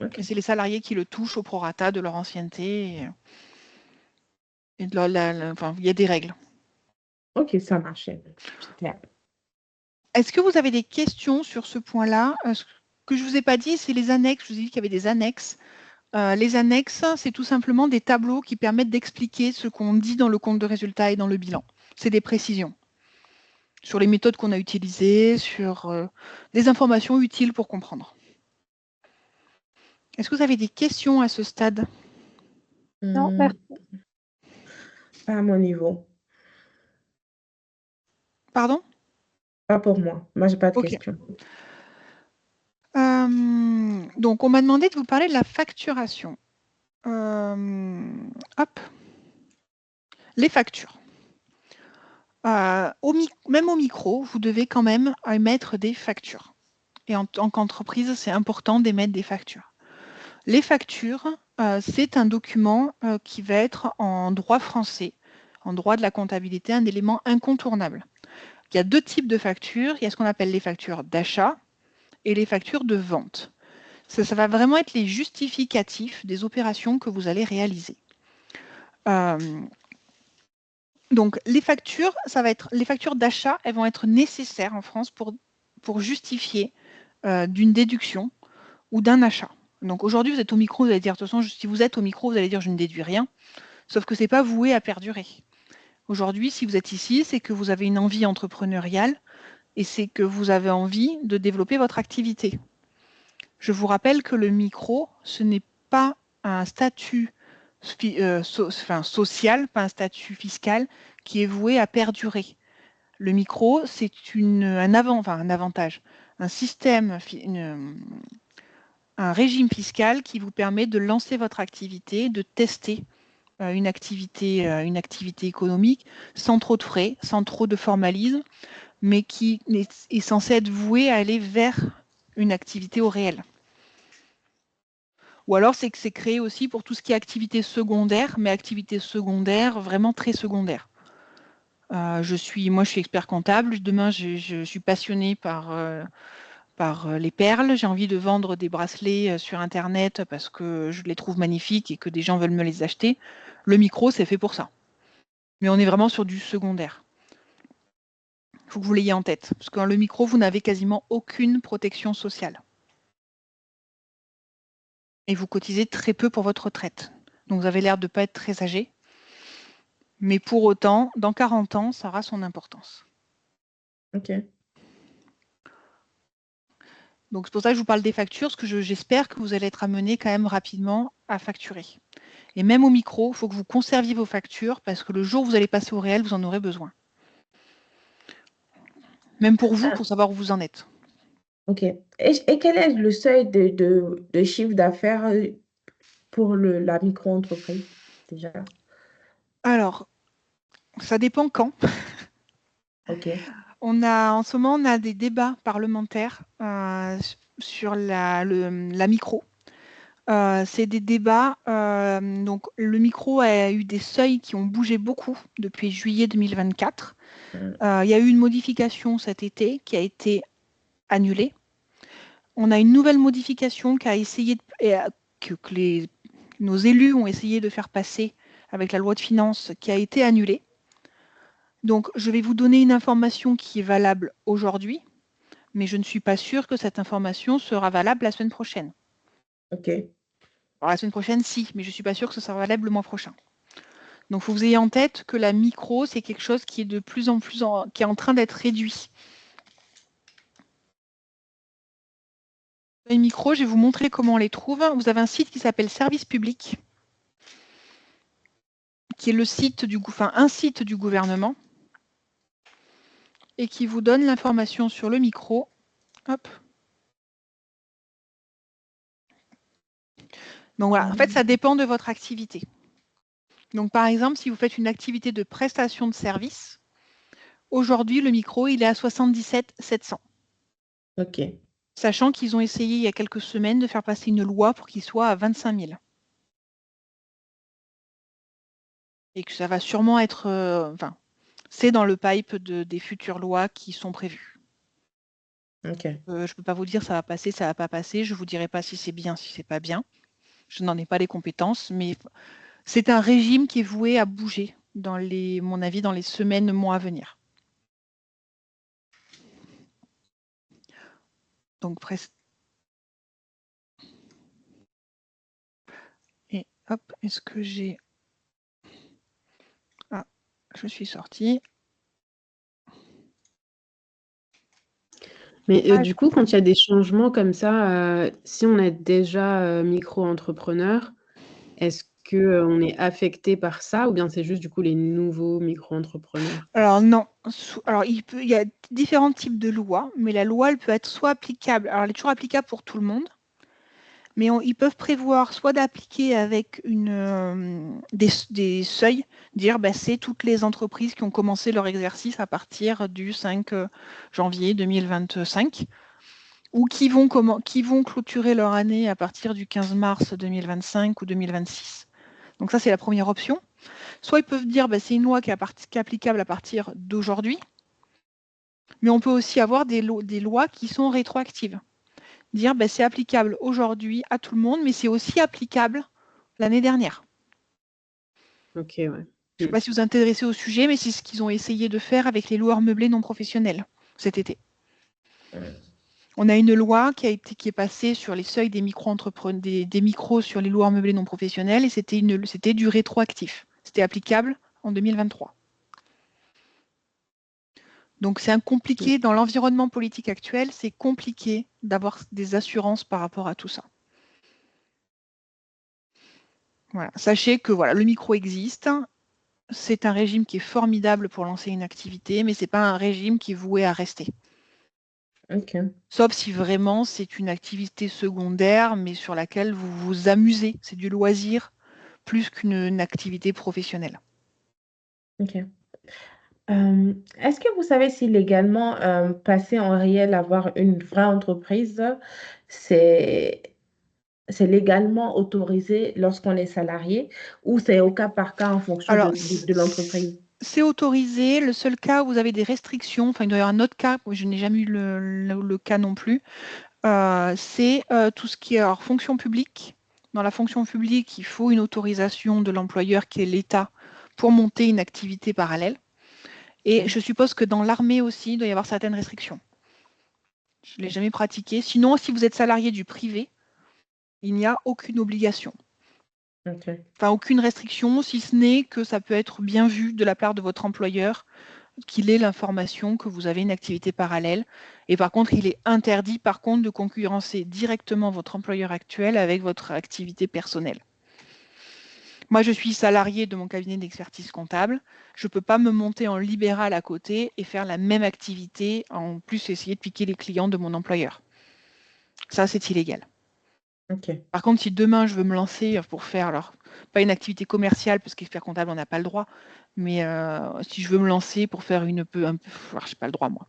[SPEAKER 2] Ok.
[SPEAKER 1] Et c'est les salariés qui le touchent au prorata de leur ancienneté. Et enfin, il y a des règles.
[SPEAKER 2] Ok, ça marche. C'est clair.
[SPEAKER 1] Est-ce que vous avez des questions sur ce point-là? Ce que je ne vous ai pas dit, c'est les annexes. Je vous ai dit qu'il y avait des annexes. Les annexes, c'est tout simplement des tableaux qui permettent d'expliquer ce qu'on dit dans le compte de résultat et dans le bilan. C'est des précisions sur les méthodes qu'on a utilisées, sur des informations utiles pour comprendre. Est-ce que vous avez des questions à ce stade?
[SPEAKER 4] Non, merci.
[SPEAKER 2] Pas à mon niveau.
[SPEAKER 1] Pardon?
[SPEAKER 2] Pas pour moi. Moi, j'ai pas de
[SPEAKER 1] Ok.
[SPEAKER 2] questions.
[SPEAKER 1] Donc, on m'a demandé de vous parler de la facturation. Hop. Les factures. Même au micro, vous devez quand même émettre des factures. Et en tant qu'entreprise, c'est important d'émettre des factures. Les factures, c'est un document qui va être en droit français, en droit de la comptabilité, un élément incontournable. Il y a 2 types de factures. Il y a ce qu'on appelle les factures d'achat et les factures de vente. Ça va vraiment être les justificatifs des opérations que vous allez réaliser. Donc, les factures, les factures d'achat, elles vont être nécessaires en France pour justifier d'une déduction ou d'un achat. Donc, aujourd'hui, vous êtes au micro, vous allez dire, de toute façon, si vous êtes au micro, vous allez dire, je ne déduis rien. Sauf que ce n'est pas voué à perdurer. Aujourd'hui, si vous êtes ici, c'est que vous avez une envie entrepreneuriale et c'est que vous avez envie de développer votre activité. Je vous rappelle que le micro, ce n'est pas un statut social, pas un statut fiscal qui est voué à perdurer. Le micro, c'est un avantage, un système, un régime fiscal qui vous permet de lancer votre activité, de tester une activité économique sans trop de frais, sans trop de formalisme, mais qui est censé être voué à aller vers une activité au réel. Ou alors, c'est que c'est créé aussi pour tout ce qui est activité secondaire, mais activité secondaire vraiment très secondaire. Moi, je suis expert comptable. Demain, je suis passionnée par les perles. J'ai envie de vendre des bracelets sur Internet parce que je les trouve magnifiques et que des gens veulent me les acheter. Le micro, c'est fait pour ça. Mais on est vraiment sur du secondaire. Il faut que vous l'ayez en tête. Parce que dans le micro, vous n'avez quasiment aucune protection sociale. Et vous cotisez très peu pour votre retraite. Donc vous avez l'air de ne pas être très âgé. Mais pour autant, dans 40 ans, ça aura son importance.
[SPEAKER 2] Ok.
[SPEAKER 1] Donc c'est pour ça que je vous parle des factures, parce que j'espère que vous allez être amené quand même rapidement à facturer. Et même au micro, il faut que vous conserviez vos factures, parce que le jour où vous allez passer au réel, vous en aurez besoin. Même pour vous, pour savoir où vous en êtes.
[SPEAKER 2] Ok. Et quel est le seuil de chiffre d'affaires pour la micro-entreprise, déjà?
[SPEAKER 1] Alors, ça dépend quand.
[SPEAKER 2] Ok.
[SPEAKER 1] En ce moment, on a des débats parlementaires sur la micro. C'est des débats. Donc, le micro a eu des seuils qui ont bougé beaucoup depuis juillet 2024. Il y a eu une modification cet été qui a été annulée. On a une nouvelle modification qui a essayé que nos élus ont essayé de faire passer avec la loi de finances qui a été annulée. Donc, je vais vous donner une information qui est valable aujourd'hui, mais je ne suis pas sûre que cette information sera valable la semaine prochaine.
[SPEAKER 2] Ok.
[SPEAKER 1] Alors, la semaine prochaine, si, mais je ne suis pas sûre que ce sera valable le mois prochain. Donc, il faut que vous ayez en tête que la micro, c'est quelque chose qui est de plus en plus qui est en train d'être réduit. Les micros, je vais vous montrer comment on les trouve. Vous avez un site qui s'appelle Service Public, qui est un site du gouvernement, et qui vous donne l'information sur le micro. Hop. Donc voilà, en fait, ça dépend de votre activité. Donc par exemple, si vous faites une activité de prestation de service, aujourd'hui, le micro, il est à 77 700.
[SPEAKER 2] Ok.
[SPEAKER 1] Sachant qu'ils ont essayé il y a quelques semaines de faire passer une loi pour qu'il soit à 25 000. Et que ça va sûrement être... c'est dans le pipe des futures lois qui sont prévues.
[SPEAKER 2] Ok.
[SPEAKER 1] Je ne peux pas vous dire ça va passer, ça ne va pas passer. Je ne vous dirai pas si c'est bien, si c'est pas bien. Je n'en ai pas les compétences, mais c'est un régime qui est voué à bouger, mon avis, dans les semaines, mois à venir. Donc, et hop, est-ce que j'ai... Ah, je suis sortie.
[SPEAKER 3] Mais du coup, quand il y a des changements comme ça, si on est déjà micro-entrepreneur, est-ce qu'on est affecté par ça ou bien c'est juste du coup les nouveaux micro-entrepreneurs?
[SPEAKER 1] Alors non. Alors il y a différents types de lois, mais la loi, elle peut être soit applicable, alors elle est toujours applicable pour tout le monde, mais ils peuvent prévoir soit d'appliquer avec des seuils, dire c'est toutes les entreprises qui ont commencé leur exercice à partir du 5 janvier 2025, ou qui vont clôturer leur année à partir du 15 mars 2025 ou 2026. Donc ça, c'est la première option. Soit ils peuvent dire c'est une loi qui est applicable à partir d'aujourd'hui, mais on peut aussi avoir des lois qui sont rétroactives. Dire c'est applicable aujourd'hui à tout le monde, mais c'est aussi applicable l'année dernière.
[SPEAKER 3] Ok, ouais.
[SPEAKER 1] Je ne sais pas si vous vous intéressez au sujet, mais c'est ce qu'ils ont essayé de faire avec les loueurs meublés non professionnels cet été. On a une loi qui est passée sur les seuils des micros sur les loueurs meublés non professionnels, et c'était du rétroactif. C'était applicable en 2023. Donc c'est compliqué, dans l'environnement politique actuel, c'est compliqué d'avoir des assurances par rapport à tout ça. Voilà. Sachez que le micro existe, c'est un régime qui est formidable pour lancer une activité, mais ce n'est pas un régime qui est voué à rester.
[SPEAKER 2] Ok.
[SPEAKER 1] Sauf si vraiment c'est une activité secondaire, mais sur laquelle vous vous amusez. C'est du loisir plus qu'une activité professionnelle.
[SPEAKER 2] Ok. Est-ce que vous savez si légalement, passer en réel, avoir une vraie entreprise, c'est c'est légalement autorisé lorsqu'on est salarié ou c'est au cas par cas en fonction
[SPEAKER 1] Alors,
[SPEAKER 2] de l'entreprise?
[SPEAKER 1] c'est autorisé. Le seul cas où vous avez des restrictions, enfin, il doit y avoir un autre cas, je n'ai jamais eu le cas non plus, c'est tout ce qui est alors, fonction publique. Dans la fonction publique, il faut une autorisation de l'employeur qui est l'État pour monter une activité parallèle. Et
[SPEAKER 2] Ok.
[SPEAKER 1] je suppose que dans l'armée aussi, il doit y avoir certaines restrictions. Je ne l'ai jamais pratiqué. Sinon, si vous êtes salarié du privé, il n'y a aucune obligation.
[SPEAKER 2] Ok.
[SPEAKER 1] Enfin, aucune restriction, si ce n'est que ça peut être bien vu de la part de votre employeur qu'il ait l'information que vous avez une activité parallèle. Et par contre, il est interdit, par contre, de concurrencer directement votre employeur actuel avec votre activité personnelle. Moi, je suis salariée de mon cabinet d'expertise comptable. Je ne peux pas me monter en libéral à côté et faire la même activité, en plus essayer de piquer les clients de mon employeur. Ça, c'est illégal.
[SPEAKER 2] Ok.
[SPEAKER 1] Par contre, si demain je veux me lancer pour faire, alors pas une activité commerciale, parce qu'expert comptable, on n'a pas le droit, mais si je veux me lancer pour faire un peu, alors, j'ai pas le droit moi.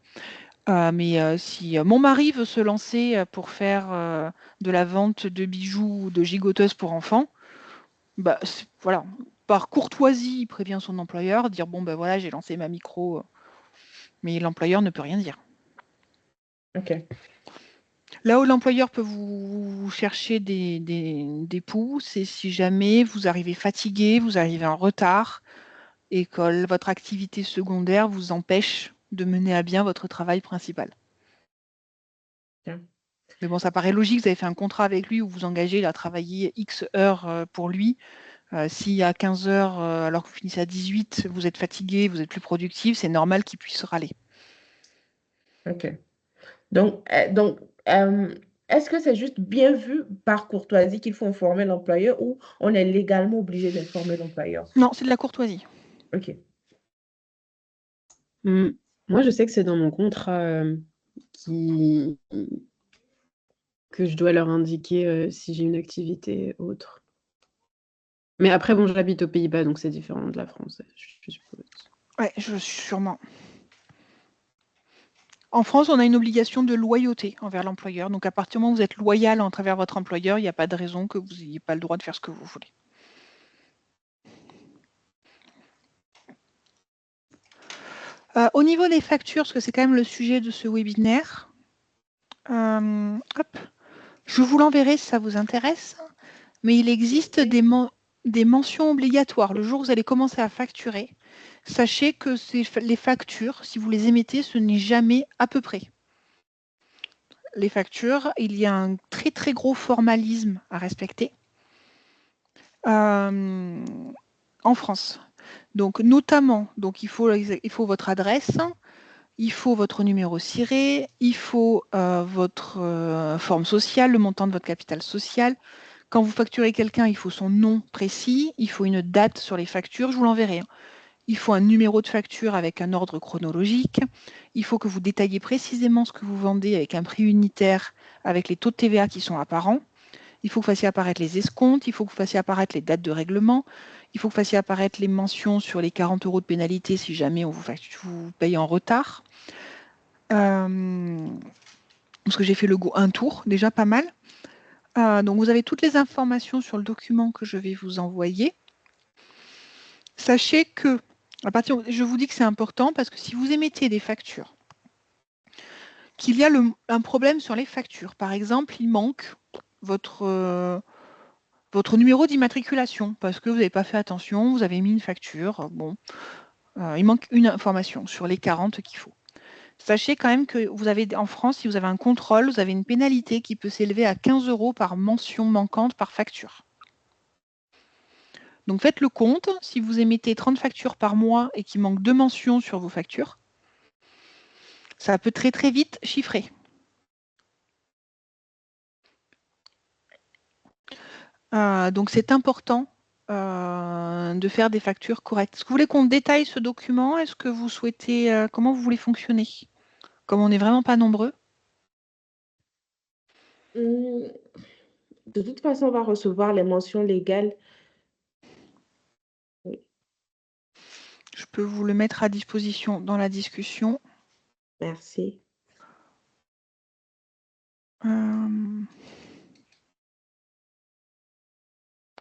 [SPEAKER 1] Mais si mon mari veut se lancer pour faire de la vente de bijoux ou de gigoteuses pour enfants, bah voilà, par courtoisie, il prévient son employeur, dire bon ben voilà, j'ai lancé ma micro, mais l'employeur ne peut rien dire.
[SPEAKER 2] Ok.
[SPEAKER 1] Là où l'employeur peut vous chercher des poux, c'est si jamais vous arrivez fatigué, vous arrivez en retard et que votre activité secondaire vous empêche de mener à bien votre travail principal.
[SPEAKER 2] Ok.
[SPEAKER 1] Mais bon, ça paraît logique, vous avez fait un contrat avec lui où vous engagez à travailler X heures pour lui. Si à 15 heures, alors que vous finissez à 18, vous êtes fatigué, vous êtes plus productif, c'est normal qu'il puisse râler.
[SPEAKER 2] Ok. Donc, est-ce que c'est juste bien vu par courtoisie qu'il faut informer l'employeur ou on est légalement obligé d'informer l'employeur?
[SPEAKER 1] Non, c'est de la courtoisie.
[SPEAKER 2] Ok.
[SPEAKER 3] Moi, je sais que c'est dans mon contrat que je dois leur indiquer si j'ai une activité autre. Mais après, bon, j'habite aux Pays-Bas, donc c'est différent de la France, je suppose.
[SPEAKER 1] Ouais, sûrement. En France, on a une obligation de loyauté envers l'employeur. Donc, à partir du moment où vous êtes loyal en travers votre employeur, il n'y a pas de raison que vous n'ayez pas le droit de faire ce que vous voulez. Au niveau des factures, parce que c'est quand même le sujet de ce webinaire, hop, je vous l'enverrai si ça vous intéresse, mais il existe des mentions obligatoires. Le jour où vous allez commencer à facturer, sachez que les factures, si vous les émettez, ce n'est jamais à peu près. Les factures, il y a un très très gros formalisme à respecter en France. Donc notamment, donc il faut votre adresse, il faut votre numéro ciré, il faut votre forme sociale, le montant de votre capital social. Quand vous facturez quelqu'un, il faut son nom précis, il faut une date sur les factures, je vous l'enverrai. Il faut un numéro de facture avec un ordre chronologique. Il faut que vous détailliez précisément ce que vous vendez avec un prix unitaire, avec les taux de TVA qui sont apparents. Il faut que vous fassiez apparaître les escomptes, il faut que vous fassiez apparaître les dates de règlement, il faut que vous fassiez apparaître les mentions sur les 40 € de pénalité si jamais on vous paye en retard. Parce que j'ai fait un tour, déjà pas mal. Donc vous avez toutes les informations sur le document que je vais vous envoyer. Sachez que, je vous dis que c'est important parce que si vous émettez des factures, qu'il y a un problème sur les factures, par exemple, il manque votre numéro d'immatriculation parce que vous n'avez pas fait attention, vous avez mis une facture, bon, il manque une information sur les 40 qu'il faut. Sachez quand même que vous avez, en France, si vous avez un contrôle, vous avez une pénalité qui peut s'élever à 15 € par mention manquante par facture. Donc faites le compte, si vous émettez 30 factures par mois et qu'il manque 2 mentions sur vos factures, ça peut très très vite chiffrer. Donc c'est important de faire des factures correctes. Est-ce que vous voulez qu'on détaille ce document? Est-ce que vous souhaitez... comment vous voulez fonctionner? Comme on n'est vraiment pas nombreux.
[SPEAKER 2] Mmh, de toute façon, on va recevoir les mentions légales. Oui,
[SPEAKER 1] Je peux vous le mettre à disposition dans la discussion.
[SPEAKER 2] merci.
[SPEAKER 1] Euh,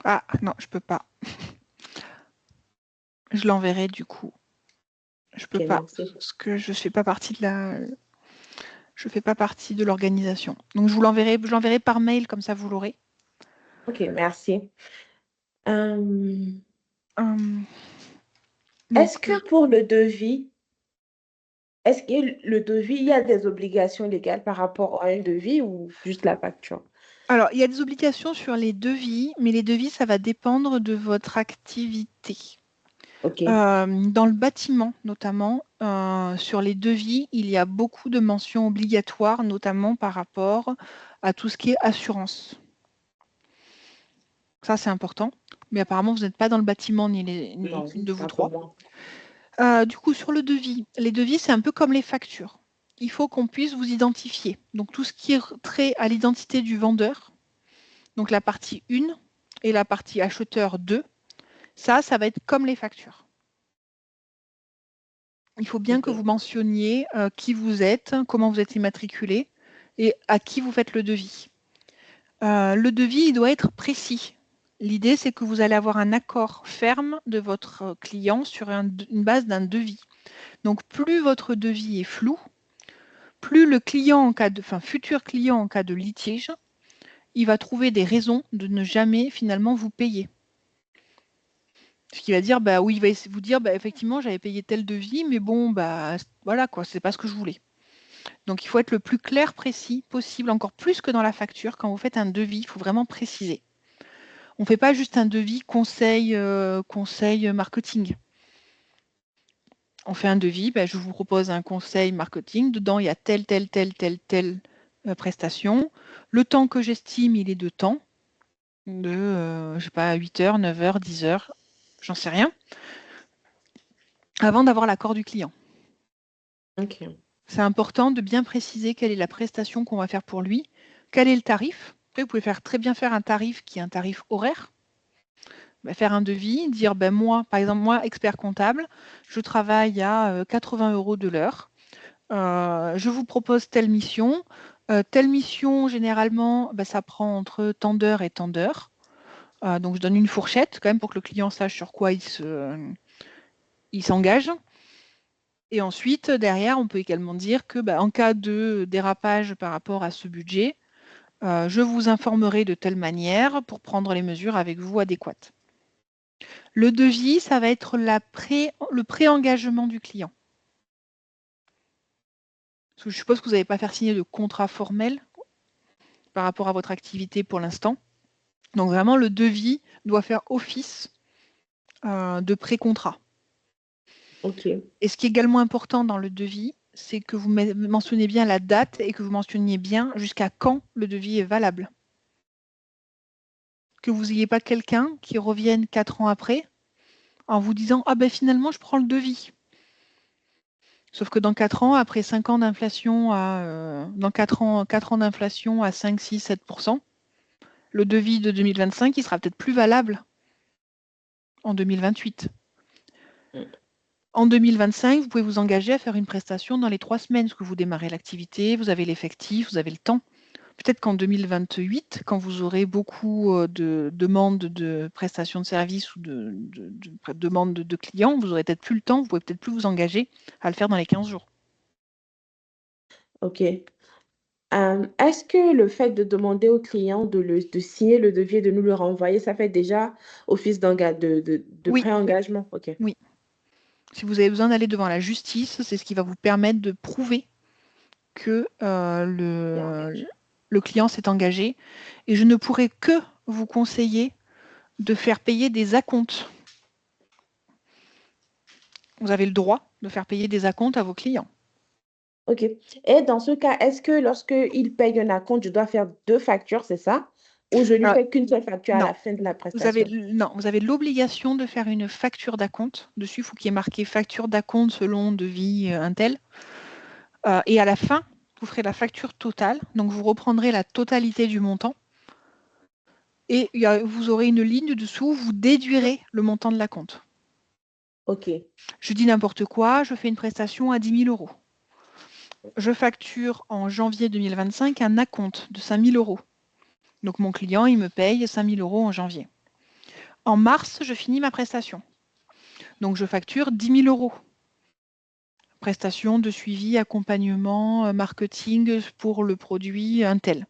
[SPEAKER 1] Ah non, je peux pas. Je l'enverrai du coup. Je peux
[SPEAKER 2] OK,
[SPEAKER 1] pas.
[SPEAKER 2] merci.
[SPEAKER 1] Parce que je fais pas partie de la... Je fais pas partie de l'organisation. Donc je l'enverrai par mail, comme ça vous l'aurez.
[SPEAKER 2] OK, merci. Hem,
[SPEAKER 1] Donc,
[SPEAKER 2] est-ce que pour le devis, est-ce que le devis, il y a des obligations légales par rapport à un devis ou juste la facture?
[SPEAKER 1] alors, il y a des obligations sur les devis, mais les devis, ça va dépendre de votre activité.
[SPEAKER 2] OK,
[SPEAKER 1] Dans le bâtiment, notamment, sur les devis, il y a beaucoup de mentions obligatoires, notamment par rapport à tout ce qui est assurance. Ça, c'est important. Mais apparemment, vous n'êtes pas dans le bâtiment, ni
[SPEAKER 2] non,
[SPEAKER 1] aucune de vous
[SPEAKER 2] pas pour
[SPEAKER 1] trois.
[SPEAKER 2] moi.
[SPEAKER 1] Du coup, sur le devis, les devis, c'est un peu comme les factures. Il faut qu'on puisse vous identifier. Donc, tout ce qui est trait à l'identité du vendeur, donc la partie 1 et la partie acheteur 2, ça va être comme les factures. Il faut bien que
[SPEAKER 2] OK,
[SPEAKER 1] vous mentionniez qui vous êtes, comment vous êtes immatriculé et à qui vous faites le devis. Le devis, il doit être précis. L'idée, c'est que vous allez avoir un accord ferme de votre client sur une base d'un devis. Donc, plus votre devis est flou, plus le client, futur client en cas de litige, il va trouver des raisons de ne jamais finalement vous payer. Ce qui va dire, bah oui, il va vous dire, bah effectivement, j'avais payé tel devis, mais bon, bah voilà quoi, c'est pas ce que je voulais. Donc il faut être le plus clair, précis possible, encore plus que dans la facture. Quand vous faites un devis, il faut vraiment préciser. On ne fait pas juste un devis conseil marketing. On fait un devis, bah, je vous propose un conseil marketing. Dedans, il y a telle prestation. Le temps que j'estime, il est de temps, de, je sais pas, 8 heures, 9 heures, 10 heures, j'en sais rien, avant d'avoir l'accord du client.
[SPEAKER 2] OK,
[SPEAKER 1] C'est important de bien préciser quelle est la prestation qu'on va faire pour lui, quel est le tarif. Après, vous pouvez très bien faire un tarif qui est un tarif horaire. Faire un devis, dire moi, par exemple, moi, expert comptable, je travaille à 80 € de l'heure. Je vous propose telle mission. Telle mission, généralement, ça prend entre tant d'heures et tant d'heures. Donc, je donne une fourchette quand même pour que le client sache sur quoi il s'engage. Et ensuite, derrière, on peut également dire que en cas de dérapage par rapport à ce budget, je vous informerai de telle manière pour prendre les mesures avec vous adéquates. Le devis, ça va être le pré-engagement du client. Parce que je suppose que vous n'allez pas faire signer de contrat formel par rapport à votre activité pour l'instant. Donc vraiment, le devis doit faire office de pré-contrat.
[SPEAKER 2] OK,
[SPEAKER 1] Et ce qui est également important dans le devis, c'est que vous mentionnez bien la date et que vous mentionniez bien jusqu'à quand le devis est valable. Que vous n'ayez pas quelqu'un qui revienne 4 ans après en vous disant « Ah ben finalement, je prends le devis ». Sauf que dans 4 ans, après 5 ans d'inflation dans 4 ans d'inflation à 5, 6, 7%, le devis de 2025, il sera peut-être plus valable en 2028. En 2025, vous pouvez vous engager à faire une prestation dans les 3 semaines, parce que vous démarrez l'activité, vous avez l'effectif, vous avez le temps. Peut-être qu'en 2028, quand vous aurez beaucoup de demandes de prestations de services ou de demandes de clients, vous n'aurez peut-être plus le temps, vous ne pouvez peut-être plus vous engager à le faire dans les 15 jours.
[SPEAKER 2] OK. Est-ce que le fait de demander au client de signer le devis et de nous le renvoyer, ça fait déjà office de
[SPEAKER 1] Oui,
[SPEAKER 2] pré-engagement? OK.
[SPEAKER 1] oui. Si vous avez besoin d'aller devant la justice, c'est ce qui va vous permettre de prouver que le client s'est engagé. Et je ne pourrais que vous conseiller de faire payer des acomptes. Vous avez le droit de faire payer des acomptes à vos clients.
[SPEAKER 2] OK. Et dans ce cas, est-ce que lorsqu'il paye un acompte, je dois faire 2 factures, c'est ça? Ou je lui
[SPEAKER 1] Alors,
[SPEAKER 2] fais qu'une seule facture à
[SPEAKER 1] non,
[SPEAKER 2] la fin de la
[SPEAKER 1] vous avez,
[SPEAKER 2] prestation?
[SPEAKER 1] non, vous avez l'obligation de faire une facture d'acompte. Dessus, il faut qu'il y ait marqué facture d'acompte selon devis un tel. Et à la fin, vous ferez la facture totale. Donc, vous reprendrez la totalité du montant. Et vous aurez une ligne dessous où vous déduirez le montant de l'acompte.
[SPEAKER 2] OK.
[SPEAKER 1] Je dis n'importe quoi, je fais une prestation à 10 000 €. Je facture en janvier 2025 un acompte de 5 000 €. Donc, mon client, il me paye 5 000 € en janvier. En mars, je finis ma prestation. Donc, je facture 10 000 €. Prestation de suivi, accompagnement, marketing pour le produit un tel.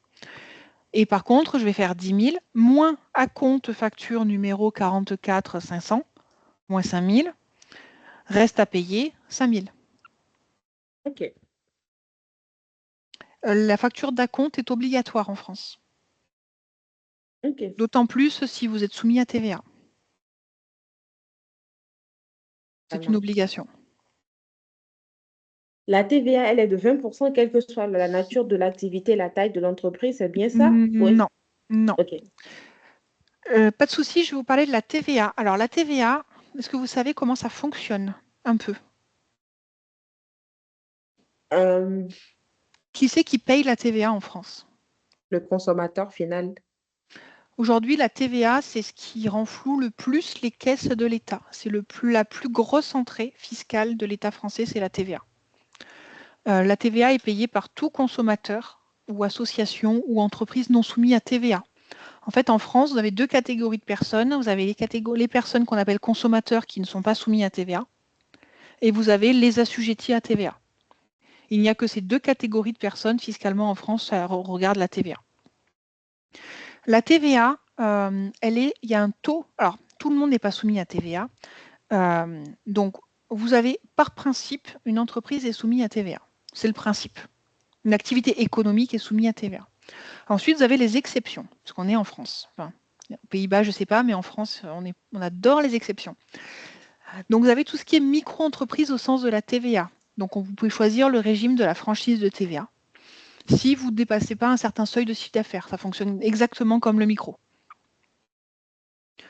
[SPEAKER 1] Et par contre, je vais faire 10 000 moins acompte facture numéro 44 500 moins 5 000. Reste à payer 5 000.
[SPEAKER 2] OK.
[SPEAKER 1] La facture d'acompte est obligatoire en France.
[SPEAKER 2] OK.
[SPEAKER 1] D'autant plus si vous êtes soumis à TVA.
[SPEAKER 2] Ça
[SPEAKER 1] C'est une
[SPEAKER 2] marche.
[SPEAKER 1] obligation.
[SPEAKER 2] La TVA, elle est de 20%, quelle que soit la nature de l'activité, la taille de l'entreprise, c'est bien ça? Oui.
[SPEAKER 1] Non, non.
[SPEAKER 2] OK.
[SPEAKER 1] Pas de souci, je vais vous parler de la TVA. Alors la TVA, est-ce que vous savez comment ça fonctionne un peu?
[SPEAKER 2] Euh,
[SPEAKER 1] Qui c'est qui paye la TVA en France?
[SPEAKER 2] le consommateur final.
[SPEAKER 1] Aujourd'hui, la TVA, c'est ce qui rend flou le plus les caisses de l'État. C'est la plus grosse entrée fiscale de l'État français, c'est la TVA. La TVA est payée par tout consommateur ou association ou entreprise non soumis à TVA. En fait, en France, vous avez deux catégories de personnes. Vous avez les personnes qu'on appelle consommateurs qui ne sont pas soumis à TVA et vous avez les assujettis à TVA. Il n'y a que ces deux catégories de personnes fiscalement en France au regard de la TVA. La TVA, il y a un taux. Alors, tout le monde n'est pas soumis à TVA. Donc, vous avez par principe, une entreprise est soumise à TVA. C'est le principe. Une activité économique est soumise à TVA. Ensuite, vous avez les exceptions, parce qu'on est en France. Enfin, aux Pays-Bas, je ne sais pas, mais en France, on adore les exceptions. Donc, vous avez tout ce qui est micro-entreprise au sens de la TVA. Donc, vous pouvez choisir le régime de la franchise de TVA. Si vous ne dépassez pas un certain seuil de chiffre d'affaires, ça fonctionne exactement comme le micro.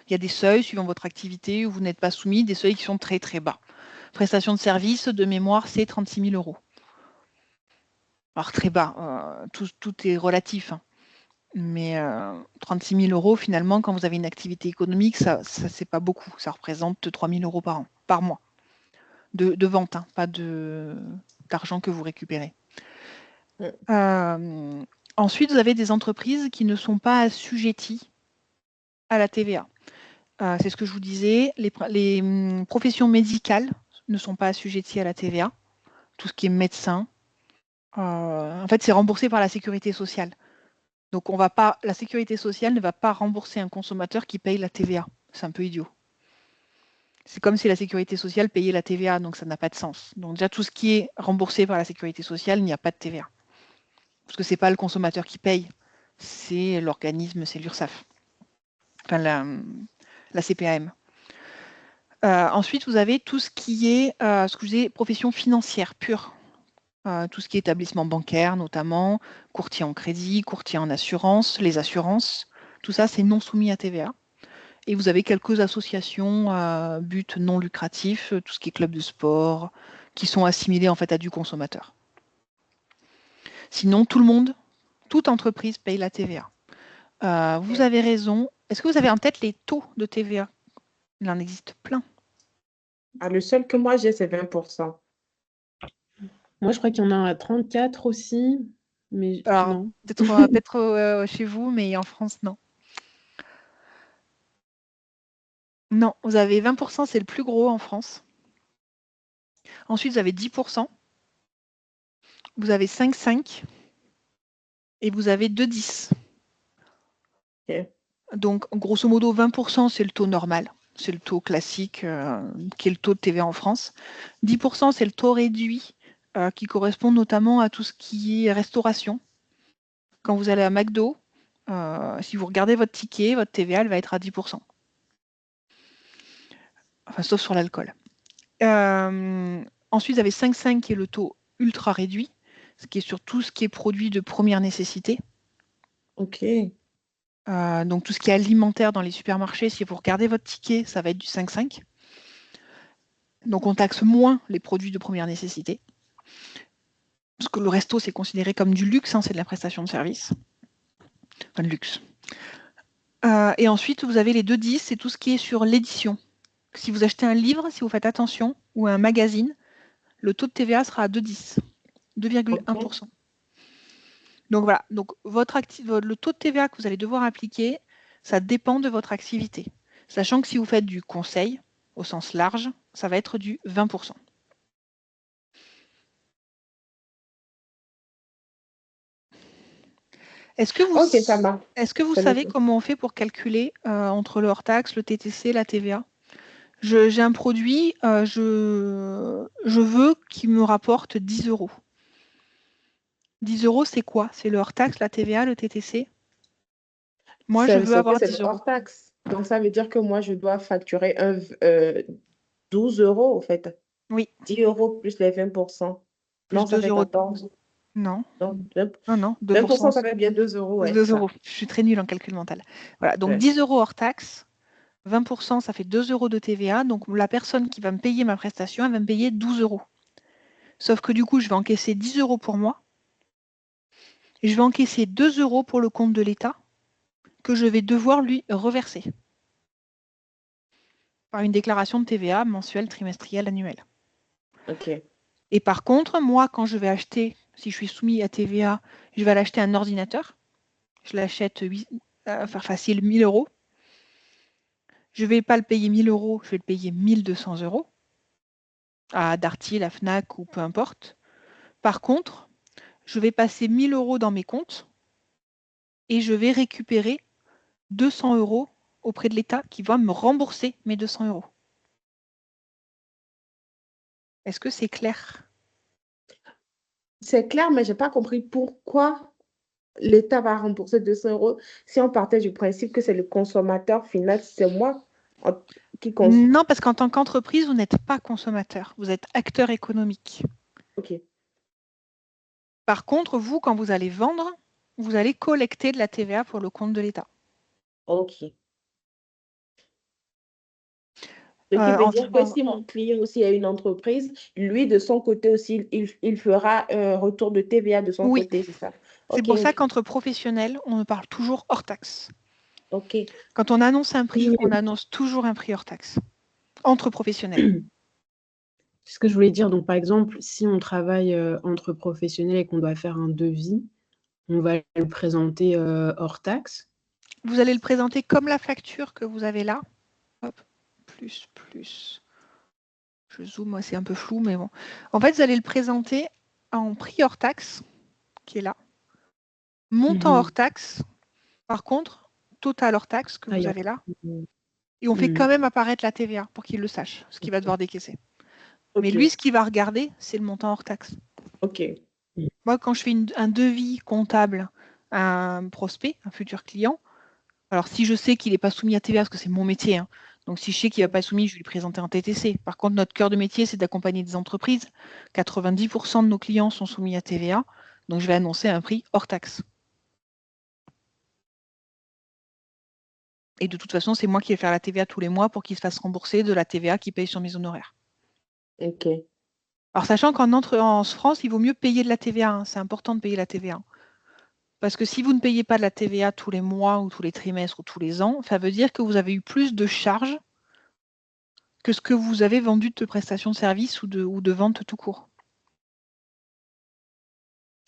[SPEAKER 1] Il y a des seuils suivant votre activité où vous n'êtes pas soumis, des seuils qui sont très très bas. Prestation de service, de mémoire, c'est 36 000 €. Alors très bas, tout est relatif. Hein. Mais 36 000 € finalement, quand vous avez une activité économique, ça c'est pas beaucoup. Ça représente 3 000 € par an, par mois, de vente, hein, pas d'argent que vous récupérez. Ensuite, vous avez des entreprises qui ne sont pas assujetties à la TVA. C'est ce que je vous disais, les professions médicales ne sont pas assujetties à la TVA. Tout ce qui est médecin, en fait, c'est remboursé par la sécurité sociale. Donc, la sécurité sociale ne va pas rembourser un consommateur qui paye la TVA. C'est un peu idiot. C'est comme si la sécurité sociale payait la TVA, donc ça n'a pas de sens. Donc déjà, tout ce qui est remboursé par la sécurité sociale, il n'y a pas de TVA. Parce que ce n'est pas le consommateur qui paye, c'est l'organisme, c'est l'URSSAF. Enfin, la CPAM. Ensuite, vous avez tout ce qui est, ce que je disais, profession financière pure. Tout ce qui est établissement bancaire notamment, courtier en crédit, courtier en assurance, les assurances, tout ça c'est non soumis à TVA. Et vous avez quelques associations à but non lucratif, tout ce qui est club de sport, qui sont assimilés en fait à du consommateur. Sinon, tout le monde, toute entreprise paye la TVA. Vous avez raison. Est-ce que vous avez en tête les taux de TVA? Il en existe plein.
[SPEAKER 2] Ah, le seul que moi j'ai, c'est 20%.
[SPEAKER 3] Moi, je crois qu'il y en a à 34 aussi, mais
[SPEAKER 1] Alors,
[SPEAKER 3] non.
[SPEAKER 1] peut-être chez vous, mais en France, non. Non, vous avez 20%, c'est le plus gros en France. Ensuite, vous avez 10%. Vous avez 5,5 et vous avez 2,10.
[SPEAKER 2] OK.
[SPEAKER 1] Donc, grosso modo, 20%, c'est le taux normal. C'est le taux classique qui est le taux de TVA en France. 10%, c'est le taux réduit qui correspond notamment à tout ce qui est restauration. Quand vous allez à McDo, si vous regardez votre ticket, votre TVA, elle va être à 10%. Enfin, sauf sur l'alcool. Ensuite, vous avez 5,5 qui est le taux ultra réduit, ce qui est sur tout ce qui est produit de première nécessité.
[SPEAKER 2] OK.
[SPEAKER 1] Donc tout ce qui est alimentaire dans les supermarchés, si vous regardez votre ticket, ça va être du 5,5. Donc on taxe moins les produits de première nécessité. Parce que le resto, c'est considéré comme du luxe, c'est de la prestation de service. Enfin, de luxe. Et ensuite, vous avez les 2,10, c'est tout ce qui est sur l'édition. Si vous achetez un livre, si vous faites attention, ou un magazine, le taux de TVA sera à 2,10, 2,1%. Donc voilà, donc le taux de TVA que vous allez devoir appliquer, ça dépend de votre activité. Sachant que si vous faites du conseil, au sens large, ça va être du 20%. Est-ce que
[SPEAKER 2] ça marche.
[SPEAKER 1] vous savez comment on fait pour calculer entre le hors-taxe, le TTC, la TVA? J'ai un produit, je veux qu'il me rapporte 10 €. 10 €, c'est quoi? C'est le hors-taxe, la TVA, le TTC? Moi, je veux avoir 10 €.
[SPEAKER 2] hors taxe. Donc, ça veut dire que moi, je dois facturer 12 € au fait.
[SPEAKER 1] Oui.
[SPEAKER 2] 10 € plus les 20%.
[SPEAKER 1] Plus
[SPEAKER 2] Non, ça
[SPEAKER 1] 2
[SPEAKER 2] fait
[SPEAKER 1] €.
[SPEAKER 2] 14.
[SPEAKER 1] Non.
[SPEAKER 2] Non,
[SPEAKER 1] Non,
[SPEAKER 2] 20%,
[SPEAKER 1] 2%.
[SPEAKER 2] ça fait bien 2 €. Ouais,
[SPEAKER 1] 2
[SPEAKER 2] ça.
[SPEAKER 1] €. Je suis très nulle en calcul mental. Voilà, donc
[SPEAKER 2] Ouais.
[SPEAKER 1] 10 € hors taxe, 20%, ça fait 2 € de TVA. Donc la personne qui va me payer ma prestation, elle va me payer 12 €. Sauf que du coup, je vais encaisser 10 € pour moi. Et je vais encaisser 2 € pour le compte de l'État que je vais devoir lui reverser par une déclaration de TVA mensuelle, trimestrielle, annuelle.
[SPEAKER 2] OK.
[SPEAKER 1] Et par contre, moi, quand je vais acheter, si je suis soumis à TVA, je vais aller acheter un ordinateur. Je l'achète, faire facile, 1 000 €. Je ne vais pas le payer 1 000 €, je vais le payer 1 200 € à Darty, la Fnac ou peu importe. Par contre, je vais passer 1 000 € dans mes comptes et je vais récupérer 200 € auprès de l'État qui va me rembourser mes 200 €. Est-ce que c'est clair?
[SPEAKER 2] C'est clair, mais je n'ai pas compris pourquoi l'État va rembourser 200 € si on partait du principe que c'est le consommateur final, c'est moi qui consomme.
[SPEAKER 1] Non, parce qu'en tant qu'entreprise, vous n'êtes pas consommateur, vous êtes acteur économique.
[SPEAKER 2] OK.
[SPEAKER 1] Par contre, vous, quand vous allez vendre, vous allez collecter de la TVA pour le compte de l'État.
[SPEAKER 2] OK. Ce qui veut dire que si mon client aussi a une entreprise, lui, de son côté aussi, il fera un retour de TVA de son
[SPEAKER 1] Oui.
[SPEAKER 2] côté, c'est ça?
[SPEAKER 1] C'est
[SPEAKER 2] OK,
[SPEAKER 1] pour ça
[SPEAKER 2] OK.
[SPEAKER 1] qu'entre professionnels, on parle toujours hors taxe.
[SPEAKER 2] OK.
[SPEAKER 1] Quand on annonce un prix, on annonce toujours un prix hors taxe. Entre professionnels.
[SPEAKER 3] C'est ce que je voulais dire. Donc, par exemple, si on travaille entre professionnels et qu'on doit faire un devis, on va le présenter hors taxe.
[SPEAKER 1] Vous allez le présenter comme la facture que vous avez là. Hop, plus. Je zoome, moi c'est un peu flou, mais bon. En fait, vous allez le présenter en prix hors taxe, qui est là. Montant hors taxe, par contre, total hors taxe que vous avez là. Et on fait quand même apparaître la TVA pour qu'il le sache, ce qu'il va devoir décaisser.
[SPEAKER 2] OK.
[SPEAKER 1] Mais lui, ce qu'il va regarder, c'est le montant hors taxe.
[SPEAKER 2] OK.
[SPEAKER 1] Moi, quand je fais un devis comptable à un prospect, un futur client, alors si je sais qu'il n'est pas soumis à TVA, parce que c'est mon métier, hein, donc si je sais qu'il ne va pas être soumis, je vais lui présenter un TTC. Par contre, notre cœur de métier, c'est d'accompagner des entreprises. 90% de nos clients sont soumis à TVA, donc je vais annoncer un prix hors taxe. Et de toute façon, c'est moi qui vais faire la TVA tous les mois pour qu'il se fasse rembourser de la TVA qu'il paye sur mes honoraires.
[SPEAKER 2] OK.
[SPEAKER 1] Alors, sachant qu'en France, il vaut mieux payer de la TVA. Hein, c'est important de payer la TVA. Parce que si vous ne payez pas de la TVA tous les mois ou tous les trimestres ou tous les ans, ça veut dire que vous avez eu plus de charges que ce que vous avez vendu de prestations de services ou de vente tout court.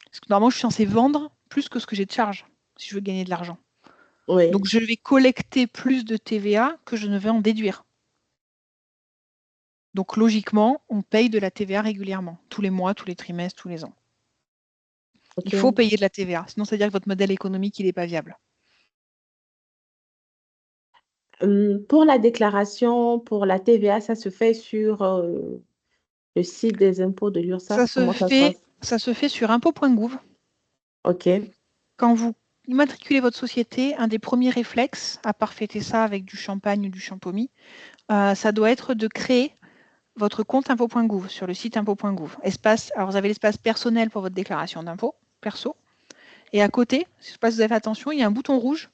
[SPEAKER 1] Parce que normalement, je suis censée vendre plus que ce que j'ai de charges si je veux gagner de l'argent.
[SPEAKER 2] Oui.
[SPEAKER 1] Donc, je vais collecter plus de TVA que je ne vais en déduire. Donc, logiquement, on paye de la TVA régulièrement, tous les mois, tous les trimestres, tous les ans.
[SPEAKER 2] OK.
[SPEAKER 1] Il faut payer de la TVA, sinon ça veut dire que votre modèle économique, il n'est pas viable.
[SPEAKER 2] Pour la déclaration, pour la TVA, ça se fait sur le site des impôts de l'URSSAF. Comment ça se passe?
[SPEAKER 1] Ça se fait sur impôts.gouv.
[SPEAKER 2] OK.
[SPEAKER 1] Quand vous immatriculez votre société, un des premiers réflexes, à part fêter ça avec du champagne ou du champomis, ça doit être de créer votre compte impôts.gouv sur le site impôts.gouv. Alors vous avez l'espace personnel pour votre déclaration d'impôt, perso. Et à côté, je ne sais pas si vous avez fait attention, il y a un bouton rouge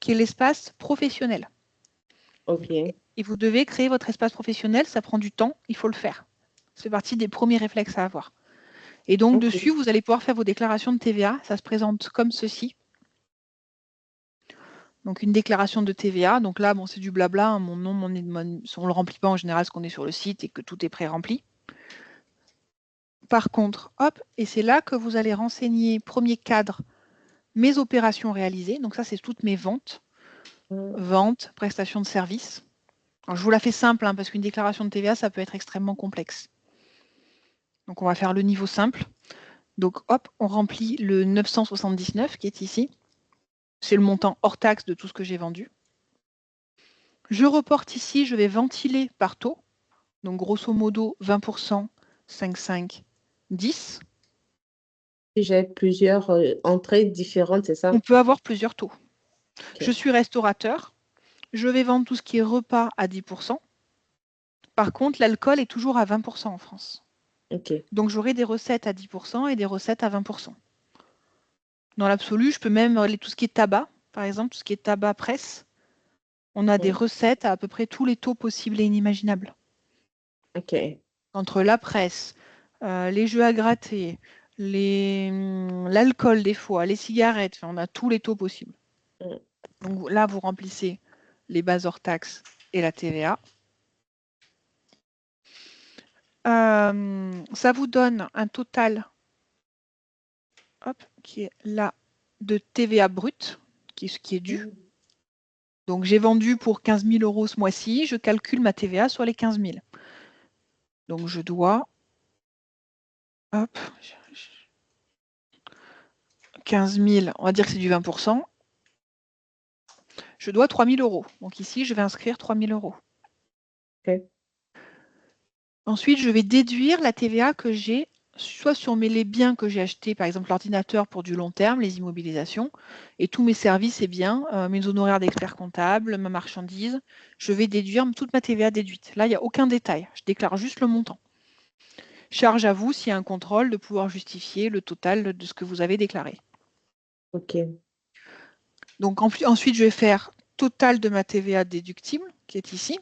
[SPEAKER 1] qui est l'espace professionnel.
[SPEAKER 2] OK.
[SPEAKER 1] Et vous devez créer votre espace professionnel, ça prend du temps, il faut le faire. C'est partie des premiers réflexes à avoir. Et donc,
[SPEAKER 2] OK.
[SPEAKER 1] dessus, vous allez pouvoir faire vos déclarations de TVA. Ça se présente comme ceci. Donc, une déclaration de TVA. Donc là, bon, c'est du blabla. Hein, mon nom, on ne le remplit pas en général parce qu'on est sur le site et que tout est pré-rempli. Par contre, hop, et c'est là que vous allez renseigner, premier cadre, mes opérations réalisées. Donc ça, c'est toutes mes ventes. Ventes, prestations de services. Alors, je vous la fais simple, hein, parce qu'une déclaration de TVA, ça peut être extrêmement complexe. Donc, on va faire le niveau simple. Donc, hop, on remplit le 979 qui est ici. C'est le montant hors taxe de tout ce que j'ai vendu. Je reporte ici, je vais ventiler par taux. Donc, grosso modo, 20%, 5, 5, 10.
[SPEAKER 2] J'ai plusieurs entrées différentes, c'est ça?
[SPEAKER 1] On peut avoir plusieurs taux.
[SPEAKER 2] OK.
[SPEAKER 1] Je suis restaurateur. Je vais vendre tout ce qui est repas à 10%. Par contre, l'alcool est toujours à 20% en France.
[SPEAKER 2] OK.
[SPEAKER 1] Donc, j'aurai des recettes à 10% et des recettes à 20%. Dans l'absolu, je peux même aller tout ce qui est tabac, par exemple, tout ce qui est tabac presse. On a des recettes à peu près tous les taux possibles et inimaginables.
[SPEAKER 2] OK.
[SPEAKER 1] Entre la presse, les jeux à gratter, l'alcool des fois, les cigarettes, on a tous les taux possibles. Donc là, vous remplissez les bases hors taxes et la TVA. Ça vous donne un total qui est là de TVA brut, qui est ce qui est dû. Donc j'ai vendu pour 15 000 € ce mois-ci, je calcule ma TVA sur les 15 000. Donc je dois, 15 000, on va dire que c'est du 20%. Je dois 3 000 €. Donc ici, je vais inscrire 3 000 €.
[SPEAKER 2] OK.
[SPEAKER 1] Ensuite, je vais déduire la TVA que j'ai, soit sur les biens que j'ai achetés, par exemple l'ordinateur pour du long terme, les immobilisations, et tous mes services et biens, mes honoraires d'expert comptable, ma marchandise, je vais déduire toute ma TVA déduite. Là, il n'y a aucun détail, je déclare juste le montant. Charge à vous, s'il y a un contrôle, de pouvoir justifier le total de ce que vous avez déclaré.
[SPEAKER 2] OK.
[SPEAKER 1] Donc ensuite, je vais faire total de ma TVA déductible, qui est ici.